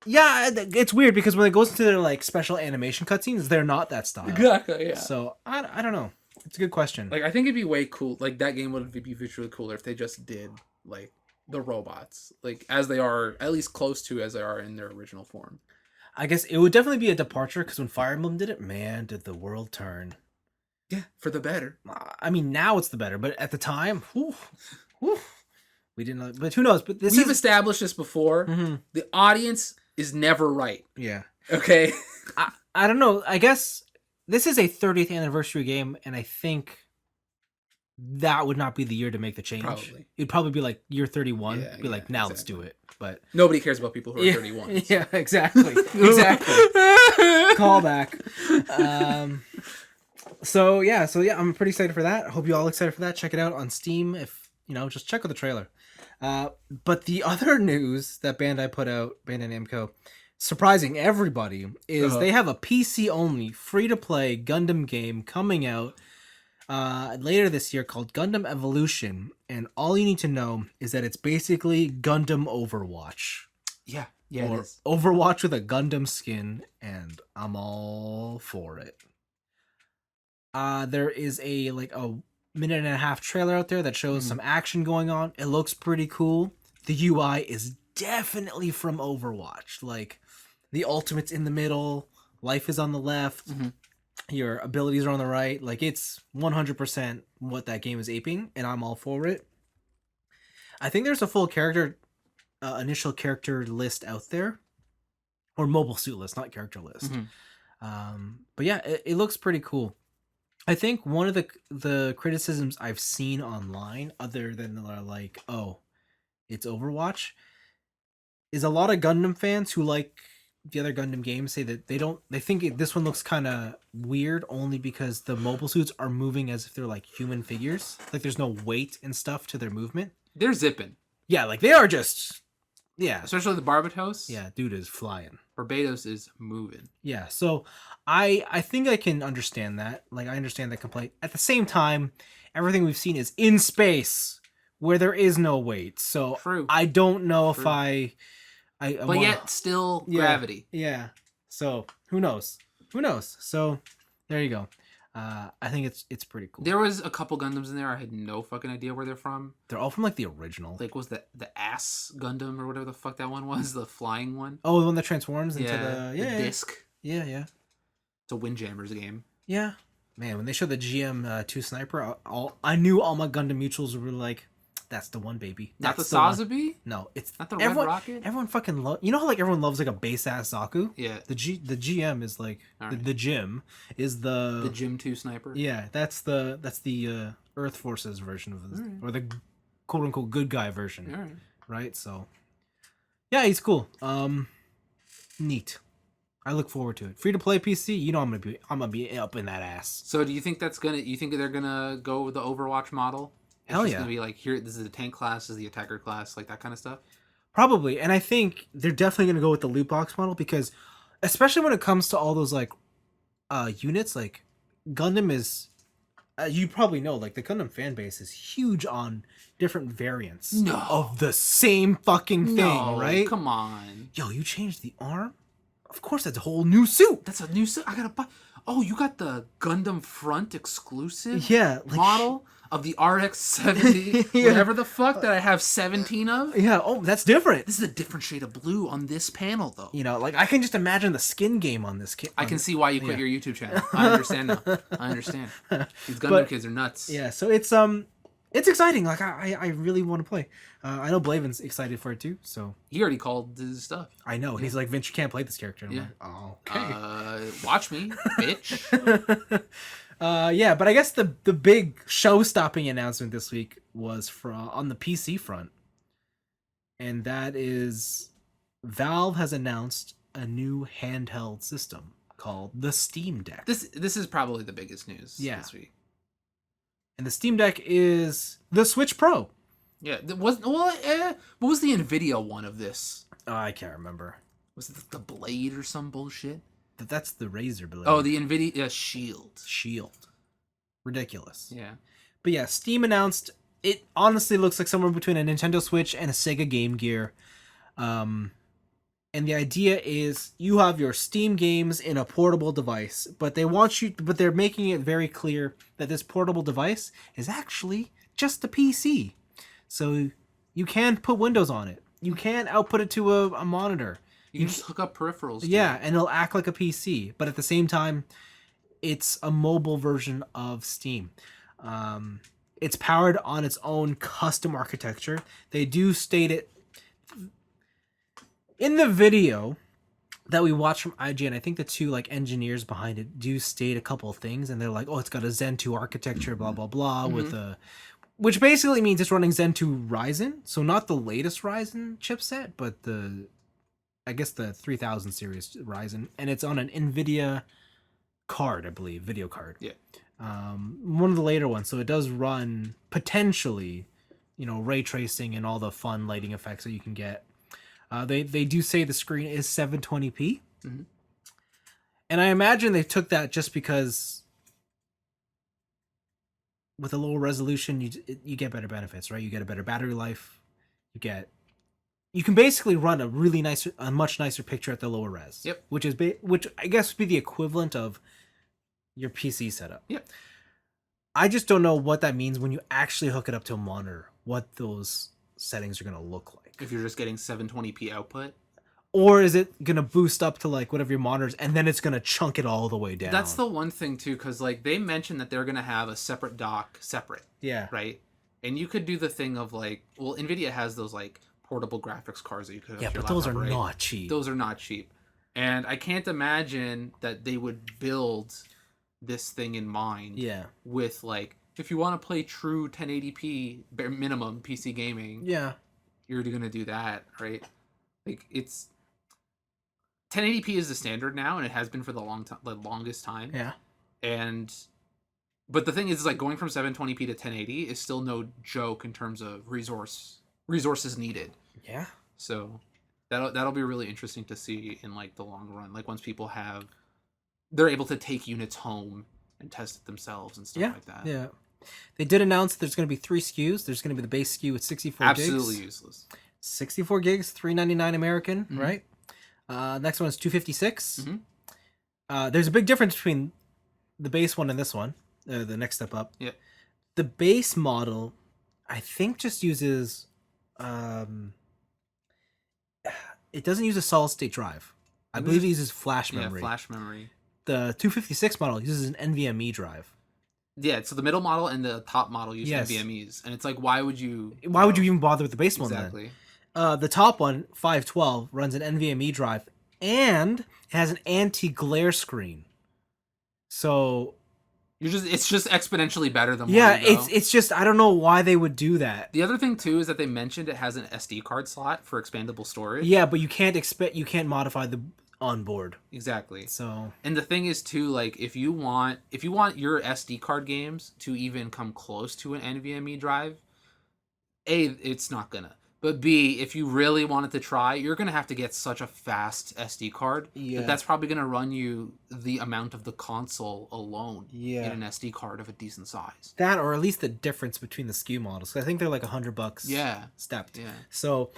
yeah, it's weird because when it goes into their like special animation cutscenes, they're not that style. Exactly. Yeah. So I don't know. It's a good question. Like I think it'd be way cool. Like that game would be visually cooler if they just did like the robots, like as they are, at least close to as they are in their original form. I guess it would definitely be a departure because when Fire Emblem did it, man, did the world turn. Yeah, for the better. I mean, now it's the better, but at the time, whew, we didn't know. But who knows? But we've established this before. Mm-hmm. The audience is never right. Yeah. Okay. I don't know. I guess this is a 30th anniversary game, and I think that would not be the year to make the change. Probably. It'd probably be like year 31. Yeah, be like, now exactly. Let's do it. But nobody cares about people who are 31. Yeah, exactly. Exactly. Callback. So yeah, I'm pretty excited for that. I hope you all excited for that. Check it out on Steam. If just check out the trailer. But the other news that Bandai put out, Bandai Namco, surprising everybody, is they have a PC only free to play Gundam game coming out later this year called Gundam Evolution, and all you need to know is that it's basically Gundam Overwatch. Yeah, or it is. Overwatch with a Gundam skin, and I'm all for it. There is a minute and a half trailer out there that shows some action going on. It looks pretty cool. The UI is definitely from Overwatch. Like the ultimate's in the middle, life is on the left. Mm-hmm. Your abilities are on the right. Like it's 100% what that game is aping, and I'm all for it. I think there's a full initial character list out there, or mobile suit list, not character list. Mm-hmm. But yeah, it looks pretty cool. I think one of the criticisms I've seen online, other than like, oh, it's Overwatch, is a lot of Gundam fans who like the other Gundam games say that they think this one looks kind of weird only because the mobile suits are moving as if they're like human figures. Like there's no weight and stuff to their movement. They're zipping. Yeah, like they are just, yeah. Especially the Barbatos. Yeah, dude is flying. Barbados is moving. Yeah, so I think I can understand that. Like I understand that complaint. At the same time, everything we've seen is in space where there is no weight. So True. I don't know if I but yet still gravity. Yeah. So who knows? Who knows? So there you go. I think it's pretty cool. There was a couple Gundams in there. I had no fucking idea where they're from. They're all from like the original. Like, was the ass Gundam or whatever the fuck that one was? The flying one? Oh, the one that transforms into The disc. Yeah. It's a Windjammers game. Yeah. Man, when they showed the GM2 sniper, I knew all my Gundam mutuals were like, "That's the one, baby." Not the That's one." Sazabi? No, it's Not the everyone, Red Rocket? Everyone fucking love. You know how like everyone loves like a base ass Zaku? Yeah. The GM is like the Jim is The Gym 2 sniper? Yeah, that's the Earth Forces version of this, or the quote unquote good guy version. All right. Right? So yeah, he's cool. Neat. I look forward to it. Free to play PC, you know I'm gonna be up in that ass. So do you think you think they're gonna go with the Overwatch model? Hell just yeah. Gonna be like, here, this is the tank class, this is the attacker class, like that kind of stuff? Probably. And I think they're definitely gonna go with the loot box model because especially when it comes to all those like units, like Gundam is you probably know, like the Gundam fan base is huge on different variants of the same fucking thing, right? Come on. Yo, you changed the arm? Of course, that's a whole new suit. That's a new suit. I gotta buy. Oh, you got the Gundam Front exclusive model of the RX-70, whatever the fuck that I have 17 of. Yeah. Oh, that's different. This is a different shade of blue on this panel, though. You know, like I can just imagine the skin game on this kid. I can see why you quit your YouTube channel. I understand now. I understand. These Gundam kids are nuts. Yeah. So it's exciting. Like I really want to play. I know Blaven's excited for it too. So he already called his stuff. I know. He's like, Vince, you can't play this character. And I'm like, oh, okay. Watch me, bitch. Yeah, but I guess the big show-stopping announcement this week was on the PC front, and that is Valve has announced a new handheld system called the Steam Deck. This is probably the biggest news this week. And the Steam Deck is the Switch Pro. Yeah, what was the Nvidia one of this? Oh, I can't remember. Was it the Blade or some bullshit? That's the Razer Blade. Oh, the Nvidia Shield. Ridiculous. Yeah. But yeah, Steam announced it honestly looks like somewhere between a Nintendo Switch and a Sega Game Gear. And the idea is you have your Steam games in a portable device, but they're making it very clear that this portable device is actually just a PC. So you can put Windows on it. You can output it to a monitor. You can just hook up peripherals to Yeah, it. and it'll act like a PC, but at the same time, it's a mobile version of Steam. It's powered on its own custom architecture. They do state it in the video that we watched from IGN. I think the two like engineers behind it do state a couple of things, and they're like, "Oh, it's got a Zen 2 architecture, blah blah blah," which basically means it's running Zen 2 Ryzen, so not the latest Ryzen chipset, but the 3000 series Ryzen, and it's on an NVIDIA card, I believe, video card. Yeah. One of the later ones, so it does run potentially, ray tracing and all the fun lighting effects that you can get. They do say the screen is 720p, and I imagine they took that just because with a lower resolution, you get better benefits, right? You get a better battery life. You can basically run a much nicer picture at the lower res. Yep. Which I guess would be the equivalent of your PC setup. Yep. I just don't know what that means when you actually hook it up to a monitor, what those settings are going to look like. If you're just getting 720p output. Or is it going to boost up to like whatever your monitors, and then it's going to chunk it all the way down? That's the one thing too, because like they mentioned that they're going to have a separate dock Yeah. Right? And you could do the thing of like, well, NVIDIA has those like portable graphics cards that you could. Yeah, but those are not cheap. Those are not cheap, and I can't imagine that they would build this thing in mind. Yeah. With like, if you want to play true 1080p bare minimum PC gaming. Yeah. You're gonna do that, right? Like it's 1080p is the standard now, and it has been for the longest time. Yeah. But the thing is, like going from 720p to 1080 is still no joke in terms of resources needed. Yeah. So that'll be really interesting to see in like the long run. Like once people they're able to take units home and test it themselves and stuff like that. Yeah. They did announce there's going to be 3 SKUs. There's going to be the base SKU with 64 gigs. Absolutely useless. 64 gigs, $399 American, right? Next one is 256. Mhm. There's a big difference between the base one and this one. The next step up. Yeah. The base model, I think, just uses. It doesn't use a solid state drive. I believe it uses flash memory. Yeah, flash memory. The 256 model uses an NVMe drive. Yeah, so the middle model and the top model use Yes. NVMe's, and it's like, why would you? Why would you even bother with the base one then? Exactly. The top one, 512, runs an NVMe drive and has an anti-glare screen. So It's just exponentially better than yeah, one you go. it's just I don't know why they would do that. The other thing too is that they mentioned it has an SD card slot for expandable storage. Yeah, but you can't modify the onboard. Exactly. So And the thing is too, like if you want your SD card games to even come close to an NVMe drive, A, it's not gonna. But B, if you really wanted to try, you're gonna have to get such a fast SD card that that's probably gonna run you the amount of the console alone in an SD card of a decent size. That, or at least the difference between the SKU models. 'Cause I think they're like $100. Yeah. Stepped. Yeah. So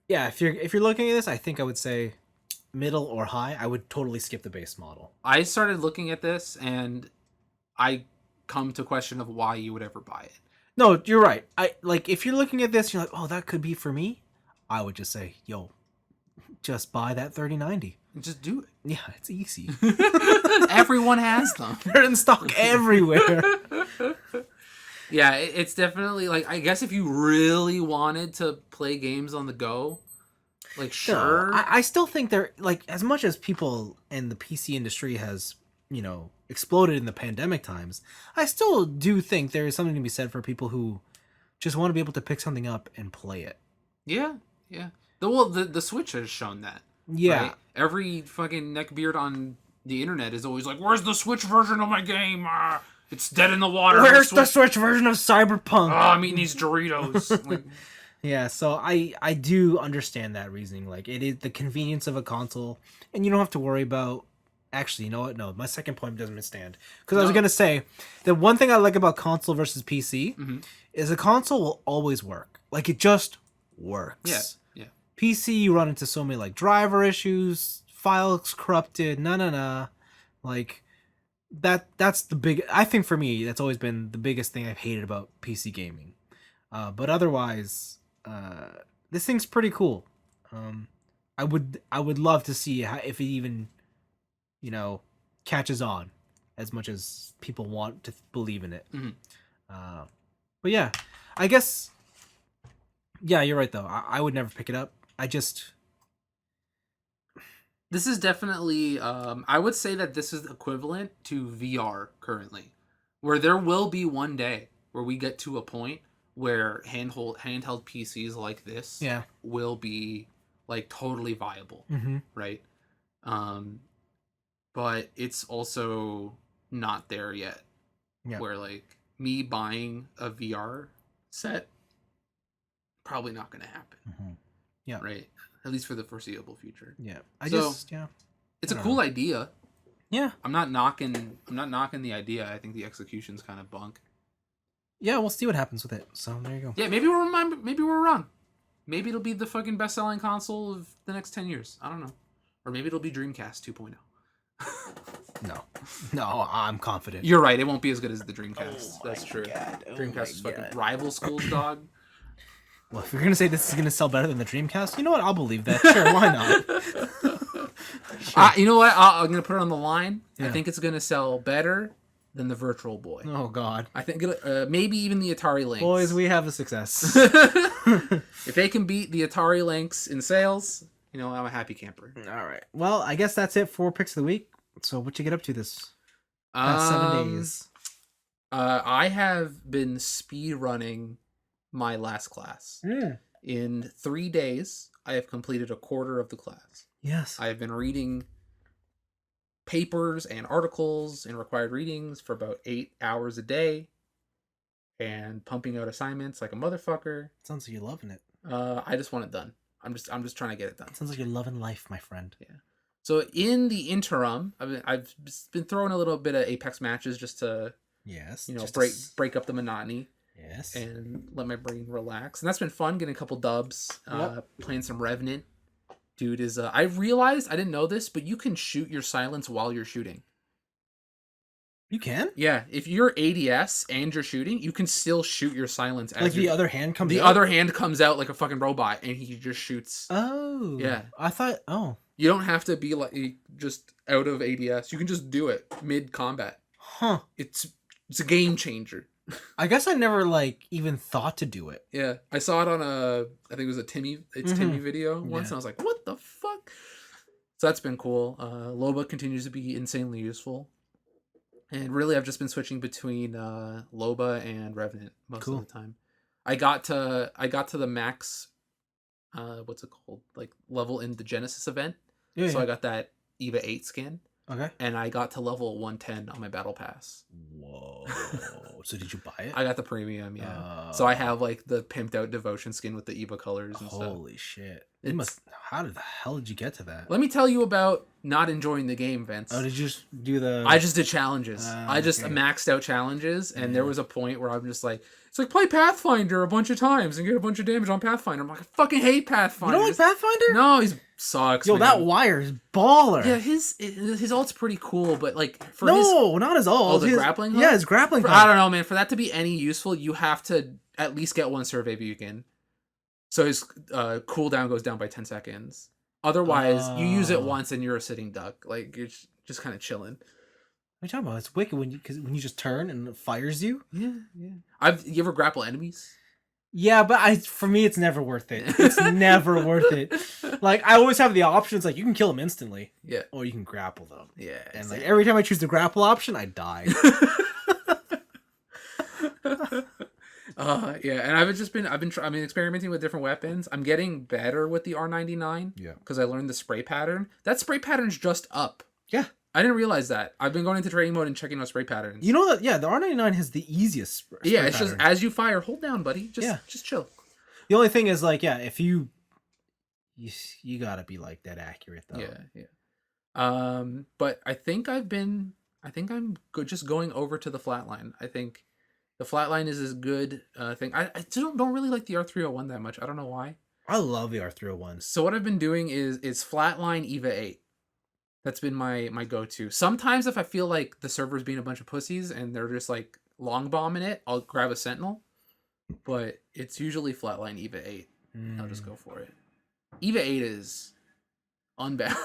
yeah, if you're looking at this, I think I would say middle or high. I would totally skip the base model. I started looking at this and I come to question of why you would ever buy it. No, you're right. I like if you're looking at this, you're like, oh, that could be for me. I would just say, yo, just buy that 3090. Just do it. Yeah, it's easy. Everyone has them. They're in stock everywhere. Yeah, it's definitely like, I guess if you really wanted to play games on the go, like sure. No, I still think they're like, as much as people in the PC industry has, exploded in the pandemic times, I still do think there is something to be said for people who just want to be able to pick something up and play it. Yeah. The Switch has shown that. Yeah. Right? Every fucking neckbeard on the internet is always like, where's the Switch version of my game? It's dead in the water. Where's the Switch version of Cyberpunk? I'm eating these Doritos. Like, yeah, so I do understand that reasoning. Like, it is the convenience of a console, and you don't have to worry about. Actually, you know what? No, my second point doesn't stand. Because I was gonna say the one thing I like about console versus PC is a console will always work. Like, it just works. Yeah. PC, you run into so many like driver issues, files corrupted, like that's the big. I think for me, that's always been the biggest thing I've hated about PC gaming. But otherwise, this thing's pretty cool. I would love to see if it even, catches on as much as people want to believe in it. But yeah, I guess. Yeah, you're right though. I would never pick it up. This is definitely, I would say that this is equivalent to VR currently, where there will be one day where we get to a point where handheld PCs like this will be like totally viable, right? But it's also not there yet. Yeah. Where like me buying a VR set, probably not going to happen. Yeah. Right. At least for the foreseeable future. Yeah. It's a cool idea. Yeah. I'm not knocking the idea. I think the execution's kind of bunk. Yeah, we'll see what happens with it. So there you go. Yeah, maybe we're wrong. Maybe it'll be the fucking best-selling console of the next 10 years. I don't know. Or maybe it'll be Dreamcast 2.0. No, I'm confident. You're right. It won't be as good as the Dreamcast. That's true. Oh Dreamcast is fucking rival schools, dog. Well, if you're gonna say this is gonna sell better than the Dreamcast, you know what? I'll believe that. Sure, why not? Sure. You know what? I'm gonna put it on the line. Yeah. I think it's gonna sell better than the Virtual Boy. Oh God. I think maybe even the Atari Lynx. Boys, we have a success. If they can beat the Atari Lynx in sales, I'm a happy camper. All right. Well, I guess that's it for picks of the week. So, what you get up to this past 7 days? I have been speed running my last class. In 3 days, I have completed a quarter of the class. Yes. I have been reading papers and articles and required readings for about 8 hours a day and pumping out assignments like a motherfucker. Sounds like you're loving it. I just want it done. I'm just trying to get it done. Sounds like you're loving life, my friend. Yeah. So in the interim, I've been throwing a little bit of Apex matches just to break up the monotony. Yes. And let my brain relax. And that's been fun, getting a couple dubs, playing some Revenant dude, is I realized I didn't know this, but you can shoot your silence while you're shooting. You can? Yeah, if you're ADS and you're shooting, you can still shoot your silence as Like the other hand comes the out? other hand comes out like a fucking robot and he just shoots. Oh. Yeah. I thought, oh. You don't have to be like just out of ADS. You can just do it mid combat. Huh. It's a game changer. I guess I never, like, even thought to do it. Yeah, I saw it on I think it was a Timmy video once, and I was like, what the fuck? So that's been cool. Loba continues to be insanely useful. And really, I've just been switching between Loba and Revenant most of the time. I got to the max, what's it called? Like, level in the Genesis event. Yeah, so I got that Eva 8 skin. Okay. And I got to level 110 on my battle pass. Whoa. So did you buy it? I got the premium, yeah. So I have like the pimped out devotion skin with the Eva colors and stuff. Holy shit. How the hell did you get to that? Let me tell you about not enjoying the game, Vince. Oh, did you just do the... I just did challenges. I just maxed out challenges, and there was a point where I'm just like, it's like, play Pathfinder a bunch of times and get a bunch of damage on Pathfinder. I'm like, I fucking hate Pathfinder. You don't like Pathfinder? No, he sucks. Yo, man. That wire is baller. Yeah, his ult's pretty cool, but like for not his ult. Oh, the grappling hook? Yeah, his grappling hook. I don't know, man. For that to be any useful, you have to at least get one survey beacon. So his cooldown goes down by 10 seconds. Otherwise, you use it once and you're a sitting duck. Like, you're just kind of chilling. What are you talking about? It's wicked when you just turn and it fires you. Yeah, yeah. You ever grapple enemies? Yeah, but for me, it's never worth it. It's never worth it. Like, I always have the options, like, you can kill them instantly. Yeah. Or you can grapple them. Yeah. And, like, every time I choose the grapple option, I die. Yeah, and I've been experimenting with different weapons. I'm getting better with the R99. Yeah. Because I learned the spray pattern. That spray pattern's just up. Yeah. I didn't realize that. I've been going into training mode and checking out spray patterns. You know that, yeah, the R99 has the easiest spray Yeah, it's pattern. just as you fire, hold down, buddy. Just chill. The only thing is, like, yeah, if you gotta be like that accurate though. Yeah. But I think I'm good just going over to the flatline. I think the flatline is as good thing. I don't really like the R301 that much. I don't know why. I love the R301. So what I've been doing is flatline Eva 8. That's been my go-to. Sometimes if I feel like the server's being a bunch of pussies and they're just like long bombing it, I'll grab a Sentinel. But it's usually flatline Eva 8. I'll just go for it. Eva 8 is unbound.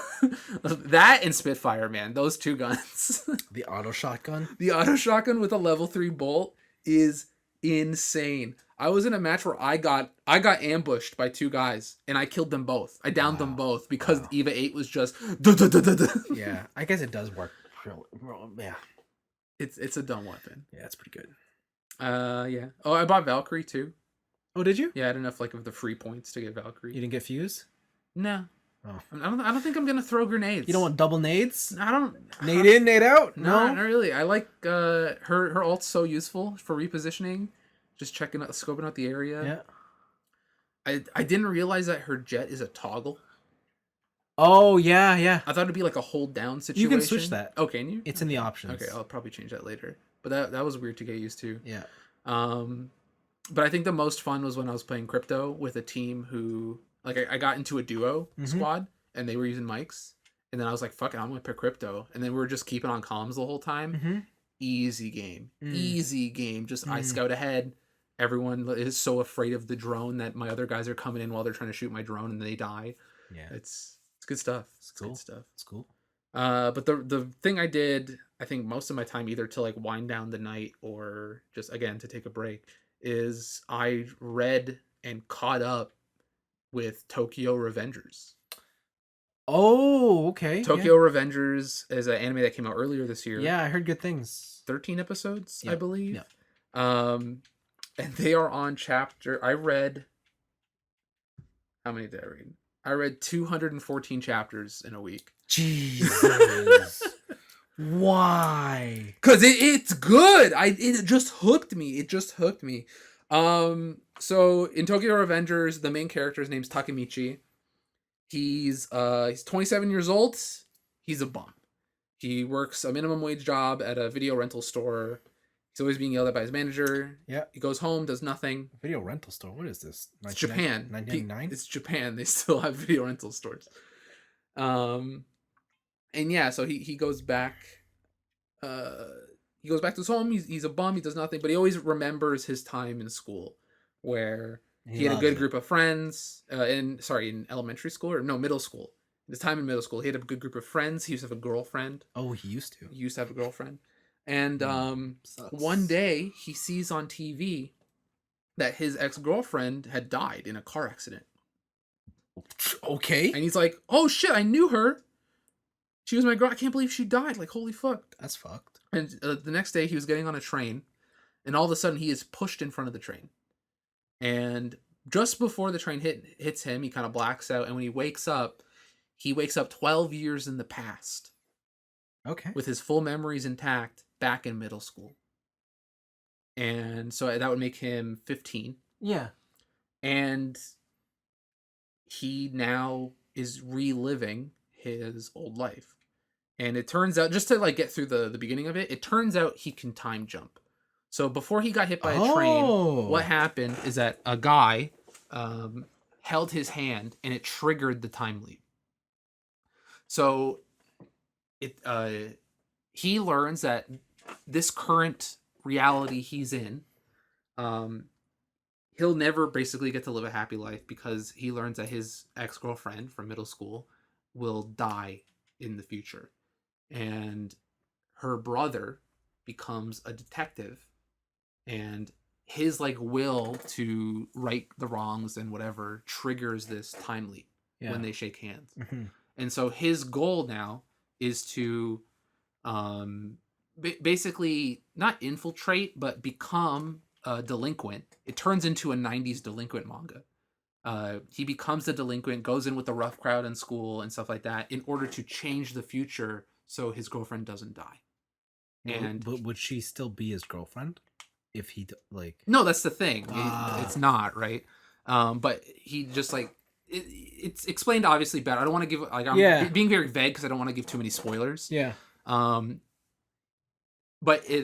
That and Spitfire, man. Those two guns. The auto shotgun? The auto shotgun with a level 3 bolt is insane. I was in a match where I got ambushed by two guys and I killed them both. I downed them both because Eva 8 was just Yeah, I guess it does work. Yeah. It's a dumb weapon. Yeah, it's pretty good. Yeah. Oh, I bought Valkyrie too. Oh, did you? Yeah, I had enough like of the free points to get Valkyrie. You didn't get Fuse? No. Oh. I don't think I'm gonna throw grenades. You don't want double nades? I don't. Nade in, nade out? No, not really. I like her ult's so useful for repositioning. Just checking out, scoping out the area. Yeah. I didn't realize that her jet is a toggle. Oh, yeah, yeah. I thought it'd be like a hold down situation. You can switch that. Oh, can you? It's in the options. Okay, I'll probably change that later. But that was weird to get used to. Yeah. But I think the most fun was when I was playing Crypto with a team who, like, I got into a duo squad and they were using mics. And then I was like, fuck it, I'm going to pick Crypto. And then we were just keeping on comms the whole time. Easy game. Easy game. Just I scout ahead. Everyone is so afraid of the drone that my other guys are coming in while they're trying to shoot my drone and they die. Yeah. It's good stuff. It's cool. good stuff. It's cool. But the thing I did, I think most of my time either to like wind down the night or just again to take a break, is I read and caught up with Tokyo Revengers. Oh, okay. Tokyo Revengers is an anime that came out earlier this year. Yeah, I heard good things. 13 episodes, I believe. Yeah. And they are on chapter. I read. How many did I read? I read 214 chapters in a week. Jesus. Why? Because it's good. It just hooked me. So in Tokyo Revengers, the main character's name's Takemichi. He's 27 years old. He's a bum. He works a minimum wage job at a video rental store. He's always being yelled at by his manager. Yeah. He goes home, does nothing. Video rental store. What is this? It's Japan. 1999? It's Japan. They still have video rental stores. And yeah, so he goes back. He goes back to his home. He's a bum. He does nothing, but he always remembers his time in school, where he had a good group of friends. In elementary school or no, middle school. His time in middle school, he had a good group of friends. He used to have a girlfriend. Oh, he used to. He used to have a girlfriend. And Sucks. one day he sees on TV that his ex-girlfriend had died in a car accident. Okay. And he's like, oh shit, I knew her. She was my girl. I can't believe she died. Like, holy fuck. That's fucked. And the next day he was getting on a train, and all of a sudden he is pushed in front of the train. And just before the train hits him, he kind of blacks out. And when he wakes up 12 years in the past. Okay. With his full memories intact, back in middle school. And so that would make him 15. Yeah. And he now is reliving his old life. And it turns out, just to like get through the beginning of it, it turns out he can time jump. So before he got hit by a train, what happened is that a guy held his hand and it triggered the time leap. So he learns that this current reality he's in, he'll never basically get to live a happy life because he learns that his ex-girlfriend from middle school will die in the future. And her brother becomes a detective, and his like will to right the wrongs and whatever triggers this time leap when they shake hands. Mm-hmm. And so his goal now is to basically not infiltrate, but become a delinquent. It turns into a 90s delinquent manga. He becomes a delinquent, goes in with the rough crowd in school and stuff like that in order to change the future so his girlfriend doesn't die. But would she still be his girlfriend if he like? No, that's the thing. It's not, right? But he just like it's explained obviously better. I don't want to give like I'm being very vague because I don't want to give too many spoilers. Yeah. But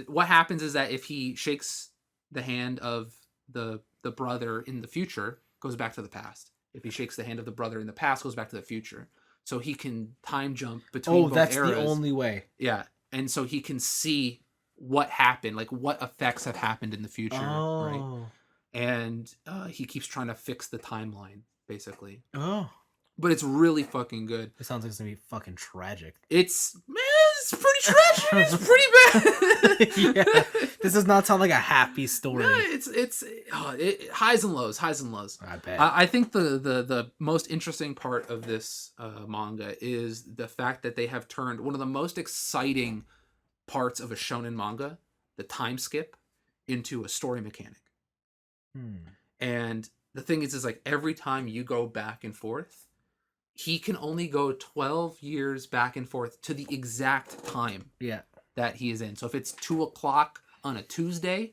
what happens is that if he shakes the hand of the brother in the future, goes back to the past. If he shakes the hand of the brother in the past, goes back to the future. So he can time jump between both eras. Oh, that's the only way. Yeah. And so he can see what happened, like what effects have happened in the future, right? And he keeps trying to fix the timeline, basically. Oh. But it's really fucking good. It sounds like it's gonna be fucking tragic. It's pretty tragic. It's pretty bad. Yeah. This does not sound like a happy story. No, it's highs and lows. I bet. I think the most interesting part of this manga is the fact that they have turned one of the most exciting parts of a shonen manga, the time skip, into a story mechanic. And the thing is like every time you go back and forth, he can only go 12 years back and forth to the exact time that he is in. So if it's 2:00 on a Tuesday,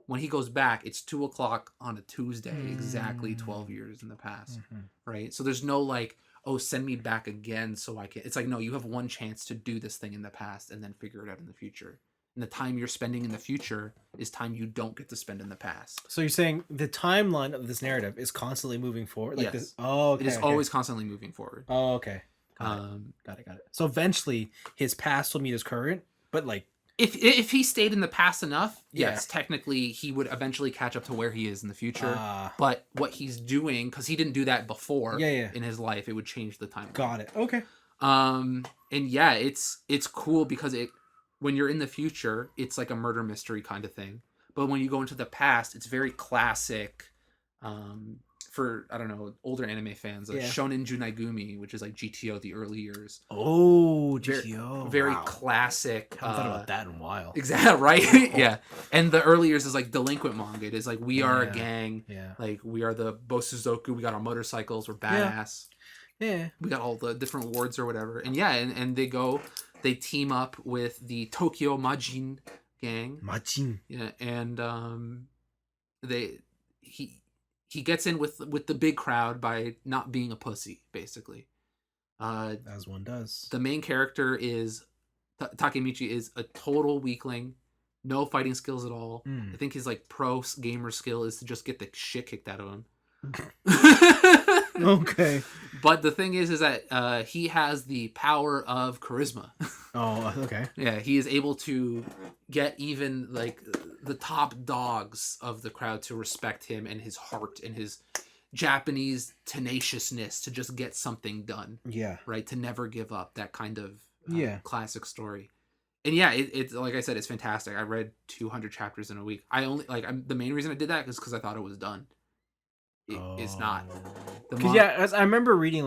when he goes back, it's 2:00 on a Tuesday, exactly 12 years in the past, right? So there's no like, oh, send me back again so I can. It's like, no, you have one chance to do this thing in the past and then figure it out in the future. And the time you're spending in the future is time you don't get to spend in the past. So you're saying the timeline of this narrative is constantly moving forward? Like yes. This? Oh, okay. It is always constantly moving forward. Oh, okay. Got it. So eventually his past will meet his current, but like... If he stayed in the past enough, yes, technically he would eventually catch up to where he is in the future. But what he's doing, because he didn't do that before in his life, it would change the timeline. Got it. Okay. And yeah, it's cool because when you're in the future, it's like a murder mystery kind of thing. But when you go into the past, it's very classic. For, I don't know, older anime fans, like Shonen Junaigumi, which is like GTO, the early years. Oh, GTO. Very classic. I haven't thought about that in a while. Exactly, right? Yeah. And the early years is like delinquent manga. It is like, we are a gang. Yeah. Like, we are the Bosuzoku. We got our motorcycles. We're badass. Yeah. We got all the different wards or whatever. And yeah, and they team up with the Tokyo Majin gang. Majin. Yeah, and he gets in with the big crowd by not being a pussy, basically. As one does. The main character is Takemichi is a total weakling, No fighting skills at all. Mm. I think his like pro gamer skill is to just get the shit kicked out of him. Okay. But the thing is that he has the power of charisma. Oh, okay. Yeah, he is able to get even like the top dogs of the crowd to respect him and his heart and his Japanese tenaciousness to just get something done. Yeah. Right, to never give up. That kind of classic story. And yeah, it's like I said, it's fantastic. I read 200 chapters in a week. The main reason I did that is because I thought it was done. It's not. Because as I remember reading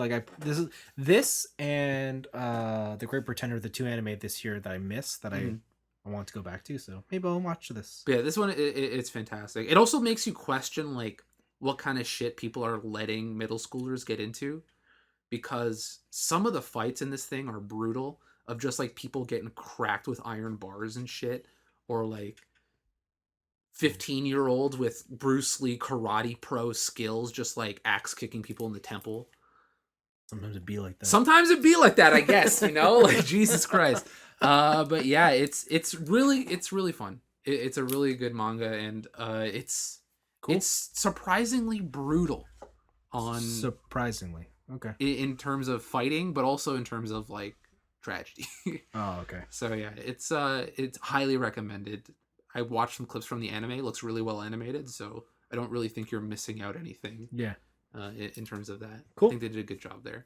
this and The Great Pretender, the 2 anime this year that I missed that I want to go back to. So maybe I'll watch this. But yeah, this one it's fantastic. It also makes you question like what kind of shit people are letting middle schoolers get into, because some of the fights in this thing are brutal. Of just like people getting cracked with iron bars and shit, or like 15-year-old with Bruce Lee karate pro skills, just like axe kicking people in the temple. Sometimes it'd be like that. I guess, like Jesus Christ. But yeah, it's really fun. It's a really good manga, and it's cool. It's surprisingly brutal. Surprisingly, okay. In terms of fighting, but also in terms of like tragedy. Oh, okay. So yeah, it's highly recommended. I watched some clips from the anime. It looks really well animated, so I don't really think you're missing out anything. Yeah. In terms of that, cool. I think they did a good job there.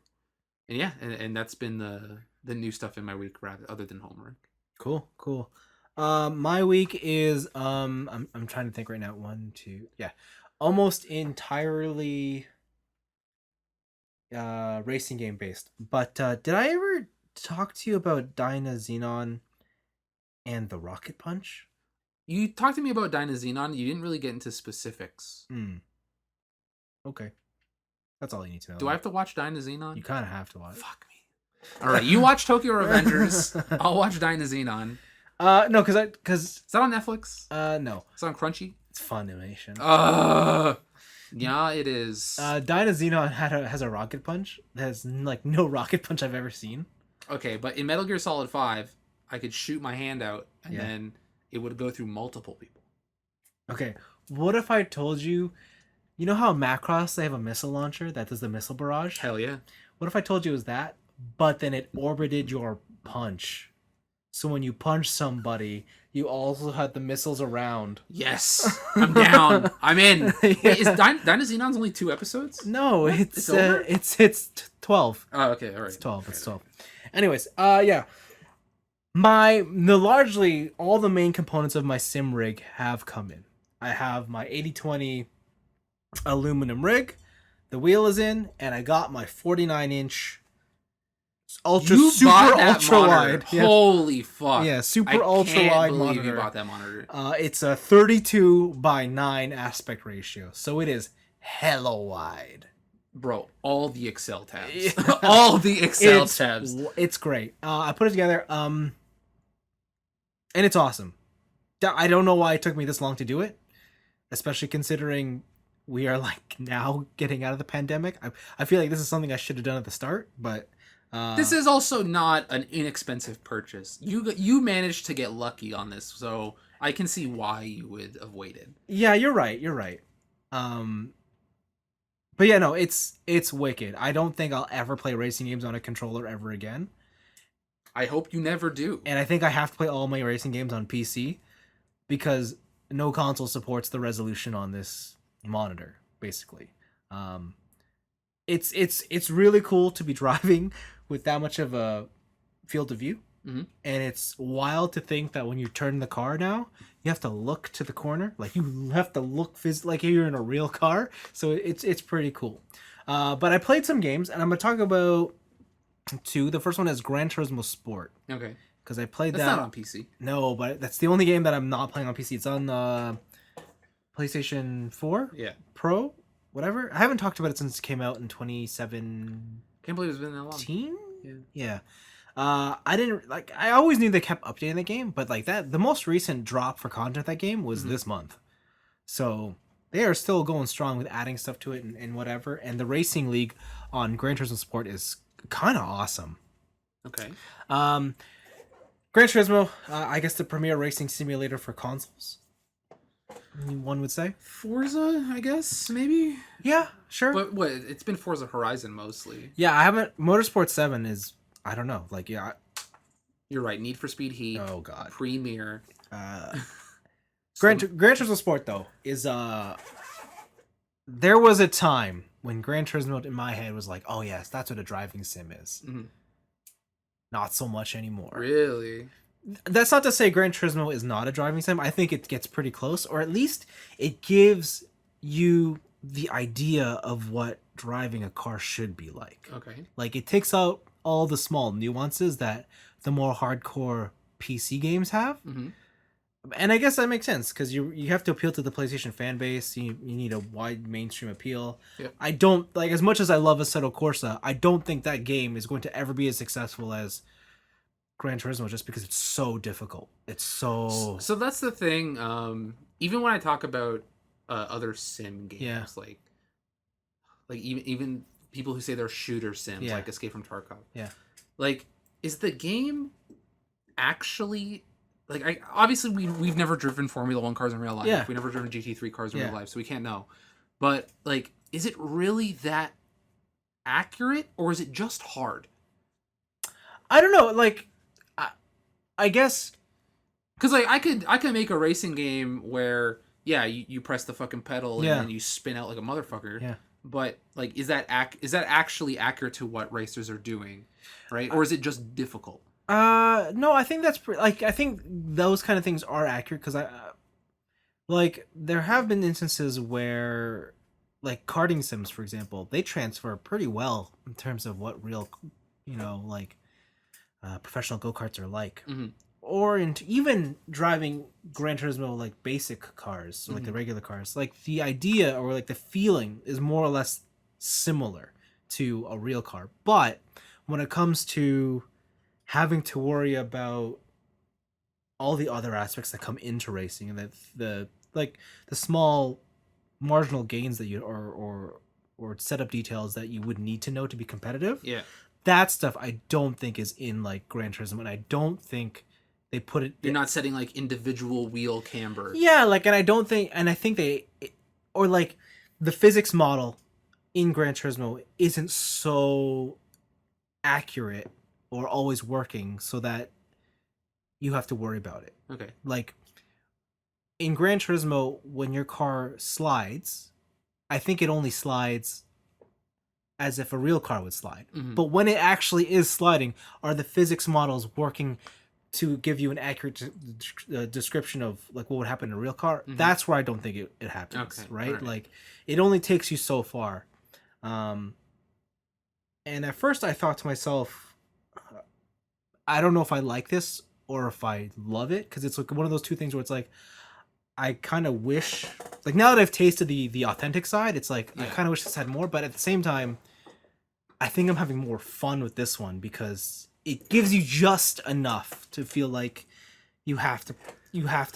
And yeah, and that's been the new stuff in my week, rather other than homework. Cool. My week is I'm trying to think right now. 1, 2, almost entirely racing game based. But did I ever talk to you about Dyna Xenon and the Rocket Punch? You talked to me about Dyna Xenon. You didn't really get into specifics. Okay. That's all you need to know. Do I have to watch Dyna Xenon? You kind of have to watch. Fuck me. All right, you watch Tokyo Revengers. I'll watch Dyna Xenon. No, because is that on Netflix? No. It's on Crunchy. It's Funimation. Yeah, it is. Dyna Xenon has a rocket punch. There's like no rocket punch I've ever seen. Okay, but in Metal Gear Solid 5, I could shoot my hand out and then it would go through multiple people. Okay, what if I told you, you know how Macross, they have a missile launcher that does the missile barrage? Hell yeah. What if I told you it was that, but then it orbited your punch? So when you punch somebody, you also had the missiles around. Yes, I'm down. I'm in. Wait, is Dyna Xenon's only 2 episodes? No, it's over? It's 12. Oh, okay, all right. It's 12. It's 12. Anyways, largely all the main components of my sim rig have come in. I have my 80/20 aluminum rig. The wheel is in, and I got my 49-inch ultra wide. Yeah. Holy fuck! Yeah, super ultra wide monitor. You bought that monitor. It's a 32:9 aspect ratio, so it is hella wide. Bro, all the Excel tabs. All the Excel tabs. It's great. I put it together, and it's awesome. I don't know why it took me this long to do it, especially considering we are like now getting out of the pandemic. I feel like this is something I should have done at the start, but this is also not an inexpensive purchase. You managed to get lucky on this, so I can see why you would have waited. Yeah, you're right. But yeah, no, it's wicked. I don't think I'll ever play racing games on a controller ever again. I hope you never do. And I think I have to play all my racing games on PC because no console supports the resolution on this monitor, basically. It's really cool to be driving with that much of a field of view. Mm-hmm. And it's wild to think that when you turn the car now, you have to look to the corner. Like you have to look like you're in a real car. So it's pretty cool. But I played some games, and I'm going to talk about 2. The first one is Gran Turismo Sport. Okay. Because I played that's that. Not on PC. No, but that's the only game that I'm not playing on PC. It's on PlayStation 4? Yeah. Pro? Whatever. I haven't talked about it since it came out in 2017. Can't believe it's been that long. Yeah. I didn't like. I always knew they kept updating the game, but like that, the most recent drop for content that game was this month, so they are still going strong with adding stuff to it and whatever. And the racing league on Gran Turismo Sport is kind of awesome. Okay. Gran Turismo, I guess the premier racing simulator for consoles. One would say. Forza, I guess, maybe. Yeah, sure. But what? It's been Forza Horizon mostly. Yeah, I haven't. Motorsport 7 is, I don't know. Like, yeah. You're right. Need for Speed Heat. Oh God. Premier. Gran Turismo Sport though is there was a time when Gran Turismo in my head was like, oh yes, that's what a driving sim is. Mhm. Not so much anymore. Really? That's not to say Gran Turismo is not a driving sim. I think it gets pretty close, or at least it gives you the idea of what driving a car should be like. Okay. Like, it takes out all the small nuances that the more hardcore PC games have. Mm-hmm. And I guess that makes sense because you have to appeal to the PlayStation fan base. You need a wide mainstream appeal. Yep. I don't like, as much as I love Assetto Corsa, I don't think that game is going to ever be as successful as Gran Turismo just because it's so difficult. It's so that's the thing. Even when I talk about other sim games, Yeah. like even people who say they're shooter sims, Yeah. like Escape from Tarkov. Yeah. Like, is the game actually like? Obviously we've never driven Formula 1 cars in real life. Yeah. We never driven GT3 cars in Yeah. real life, so we can't know. But like, is it really that accurate, or is it just hard? I don't know. Like, I guess Because like I could make a racing game where you press the fucking pedal and Yeah. then you spin out like a motherfucker. Yeah. But like, is that actually accurate to what racers are doing, right? Or is it just difficult? no, I think that's like, I think those kind of things are accurate because like, there have been instances where, like, karting sims, for example, they transfer pretty well in terms of what real, like, professional go-karts are like. Mhm. Or even driving Gran Turismo, like, basic cars, so like the regular cars. Like, the idea or like the feeling is more or less similar to a real car. But when it comes to having to worry about all the other aspects that come into racing and the small marginal gains that you or setup details that you would need to know to be competitive, Yeah. that stuff I don't think is in like Gran Turismo, and I don't think they put it. You're not setting like individual wheel camber. Yeah, like, and I think they, or like, the physics model in Gran Turismo isn't so accurate or always working so that you have to worry about it. Okay. Like, in Gran Turismo, when your car slides, I think it only slides as if a real car would slide. Mhm. But when it actually is sliding, are the physics models working to give you an accurate description of like what would happen in a real car? Mhm. That's where I don't think it happens. Okay, Right? alright. Like, it only takes you so far. And at first I thought to myself, I don't know if I like this or if I love it, because it's like one of those two things where it's like, I kind of wish, like, now that I've tasted the authentic side, it's like, I Yeah. kind of wish this had more, but at the same time, I think I'm having more fun with this one because it gives you just enough to feel like you have to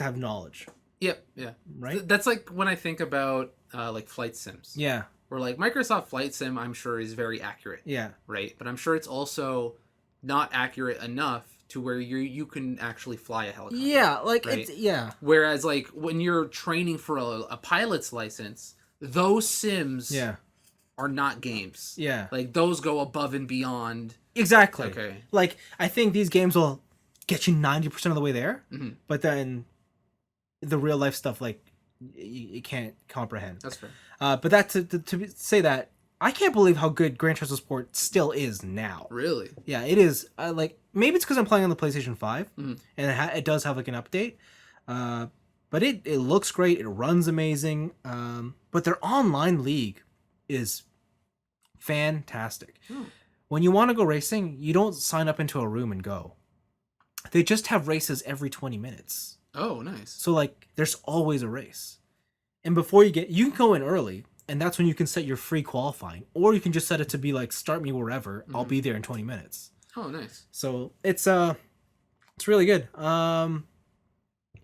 have knowledge, Yep. Yeah. right? That's like when I think about like flight sims. Yeah, Where like Microsoft Flight Sim, I'm sure is very accurate. yeah, Right. But I'm sure it's also not accurate enough to where you can actually fly a helicopter. yeah. Like, Right. it's, yeah, Whereas like when you're training for a pilot's license, those sims yeah, are not games. yeah. Like those go above and beyond. Exactly. Okay. Like, I think these games will get you 90% of the way there, Mhm. but then the real life stuff, like, you can't comprehend. That's fair. But that to say that, I can't believe how good Gran Turismo Sport still is now. Really? Yeah, it is. Like, maybe it's because I'm playing on the PlayStation 5, Mhm. and it does have like an update. But it looks great. It runs amazing. But their online league is fantastic. Hmm. When you want to go racing, you don't sign up into a room and go. They just have races every 20 minutes. Oh, nice. So, like, there's always a race. And before you can go in early, and that's when you can set your free qualifying. Or you can just set it to be like, start me wherever. I'll be there in 20 minutes. Oh, nice. So it's really good.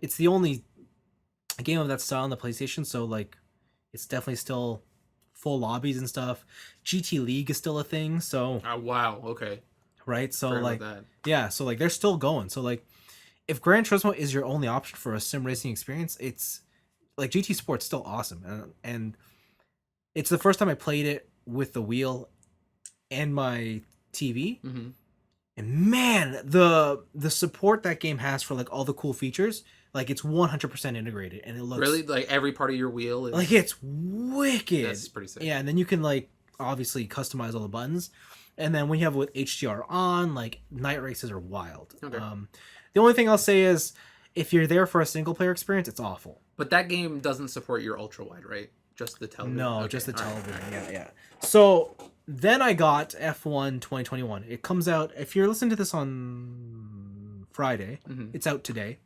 It's the only game of that style on the PlayStation, so like, it's definitely still full lobbies and stuff. GT League is still a thing, so Oh, wow. Okay. right. So Forgot like, about that. yeah, so like, they're still going. So like, if Gran Turismo is your only option for a sim racing experience, it's like GT Sport's still awesome, and it's the first time I played it with the wheel and my TV. Mm-hmm. And man, the support that game has for like all the cool features, like it's 100% integrated, and it looks Really, like every part of your wheel is like it's wicked. That's pretty sick. Yeah, and then you can like obviously customize all the buttons, and then when you have it with HDR on, like night races are wild. Okay. The only thing I'll say is, if you're there for a single player experience, it's awful. But that game doesn't support your ultra wide, right? Just the television. No, Okay, just the all right, television. all right. Yeah. So then I got F1 2021. It comes out, if you're listening to this on Friday, Mhm. it's out today.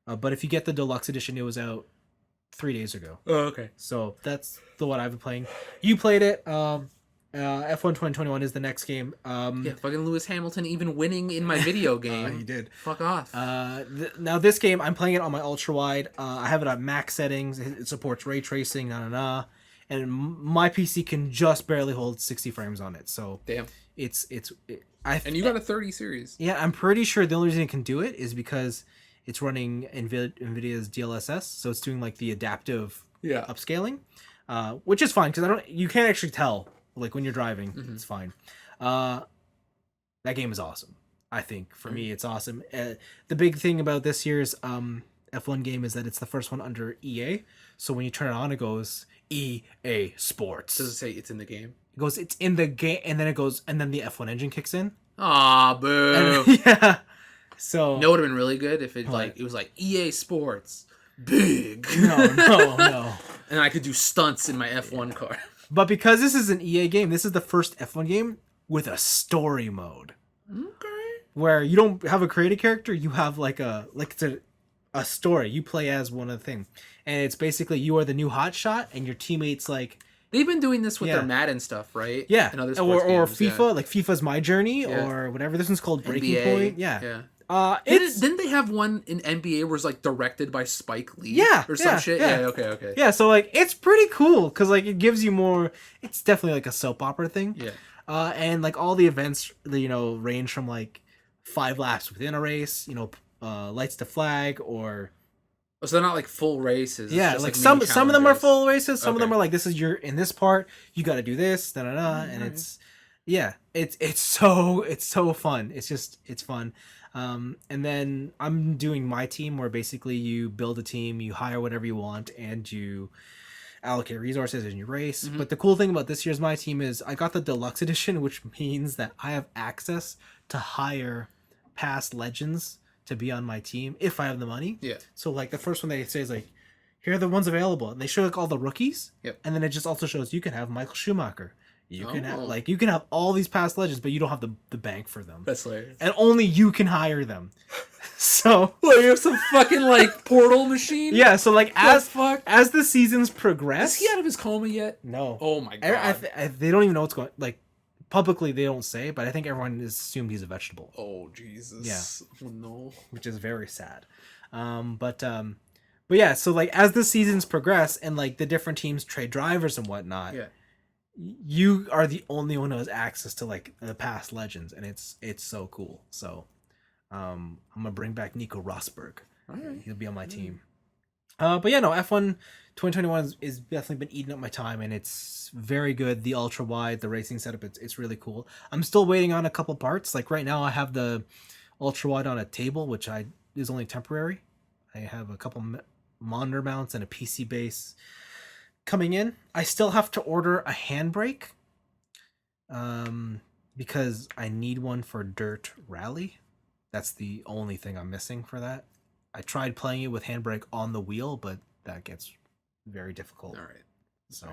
But if you get the deluxe edition, it was out 3 days ago. Oh, okay. So that's the one I've been playing. You played it. F1 2021 is the next game. Yeah, fucking Lewis Hamilton even winning in my video game. He did. Fuck off. Now this game, I'm playing it on my ultra wide. I have it on max settings. It supports ray tracing, and my PC can just barely hold 60 frames on it. So Damn. And you got a 30 series. Yeah, I'm pretty sure the only reason it can do it is because it's running NVIDIA's DLSS, so it's doing like the adaptive upscaling, which is fine because you can't actually tell like when you're driving. Mm-hmm. It's fine. That game is awesome. I think for me, it's awesome. The big thing about this year's F1 game is that it's the first one under EA. So when you turn it on, it goes EA Sports. Does it say it's in the game? It goes, it's in the game, and then the F1 engine kicks in. Aw, boo. And, yeah. So You know what would have been really good if it was like EA Sports big. No. And I could do stunts in my F1 car. But because this is an EA game, this is the first F1 game with a story mode. Okay. Where you don't have a created character, you have it's a story. You play as one of the things. And it's basically you are the new hotshot and your teammates like They've been doing this with Yeah. their Madden stuff, right? yeah, And other or sports games, FIFA, like FIFA's My Journey Yeah. or whatever. This one's called Breaking NBA. Point. Yeah. Yeah. It's Didn't they have one in NBA where it's like directed by Spike Lee? Yeah, Or some yeah, shit? yeah. Yeah, okay. yeah, so like it's pretty cool because like it gives you more. It's definitely like a soap opera thing. Yeah. And like all the events, range from like 5 laps within a race, lights to flag, or Oh, so they're not like full races. It's yeah, just, like mini some of them are challenges. full races, some of them Okay. are like this is your in this part, you got to do this, and Alright. it's so fun. It's fun. And then I'm doing my team where basically you build a team, you hire whatever you want, and you allocate resources and you race. Mhm. But the cool thing about this year's my team is I got the deluxe edition, which means that I have access to hire past legends to be on my team if I have the money. Yeah. So like the first one they say is like, here are the ones available, and they show like all the rookies. Yep. And then it just also shows you can have Michael Schumacher. You can Oh. have all these past legends, but you don't have the bank for them, That's hilarious. and only you can hire them. So What, you have some fucking like portal machine? yeah, so like What the fuck? as the seasons Is progress, he out of his coma yet? no, Oh my god. they don't even know what's going. Like publicly, they don't say, but I think everyone has assumed he's a vegetable, Oh Jesus. Oh no. which is very sad. But yeah, so like as the seasons progress and like the different teams trade drivers and whatnot, Yeah. you are the only one who has access to like the past legends, and it's so cool. So I'm gonna bring back Nico Rosberg. Alright. He'll be on my team. But yeah, no, F1 2021 is definitely been eating up my time, and it's very good. The ultra wide, the racing setup, it's really cool. I'm still waiting on a couple parts. Like right now, I have the ultra wide on a table, which is only temporary. I have a couple monitor mounts and a PC base coming in. I still have to order a handbrake, because I need one for Dirt Rally. That's the only thing I'm missing for that. I tried playing it with handbrake on the wheel, but that gets very difficult. Alright. So,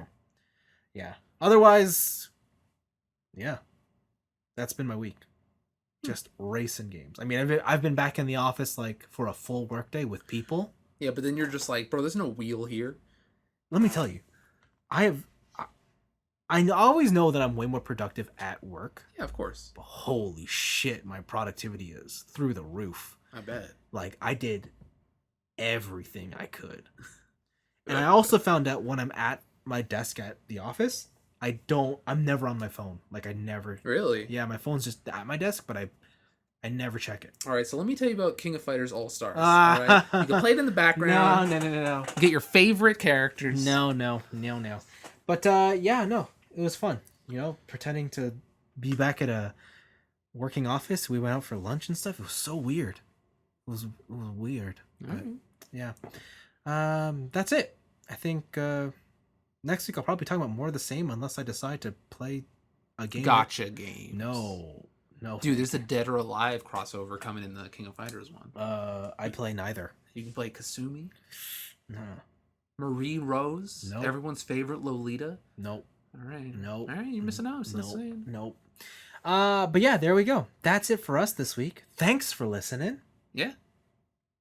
yeah. Otherwise, yeah, that's been my week. Just racing games. I mean, I've been back in the office like for a full workday with people. Yeah, but then you're just like, bro, there's no wheel here. Let me tell you, I always know that I'm way more productive at work. Yeah, of course. But holy shit, my productivity is through the roof. I bet. Like I did everything I could. And I also found out when I'm at my desk at the office, I'm never on my phone. Like I never. Really? Yeah, my phone's just at my desk, but I never check it. All right, so let me tell you about King of Fighters All Stars. Ah. All right, you can play it in the background. No. Get your favorite characters. No. But yeah, no, it was fun. You know, pretending to be back at a working office. We went out for lunch and stuff. It was so weird. It was weird. But, yeah. That's it. I think next week I'll probably talk about more of the same unless I decide to play a game. Gotcha game. No. Dude, there's a Dead or Alive crossover coming in the King of Fighters one. I play neither. You can play Kasumi. No. Marie Rose. Nope. Everyone's favorite Lolita. Nope. All right. Nope. All right, you're missing out. Nope. But yeah, there we go. That's it for us this week. Thanks for listening. Yeah.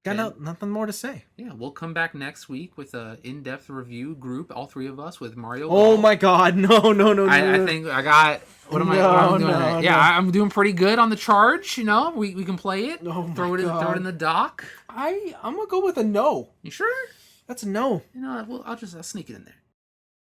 Got nothing more to say. Yeah, we'll come back next week with a in-depth review group, all three of us, with Mario. Oh my God! No! I think I got. What am I doing? Yeah, I'm doing pretty good on the charge. You know, we can play it. Oh throw it in the dock. I'm gonna go with a no. You sure? That's a no. You know, I'll sneak it in there.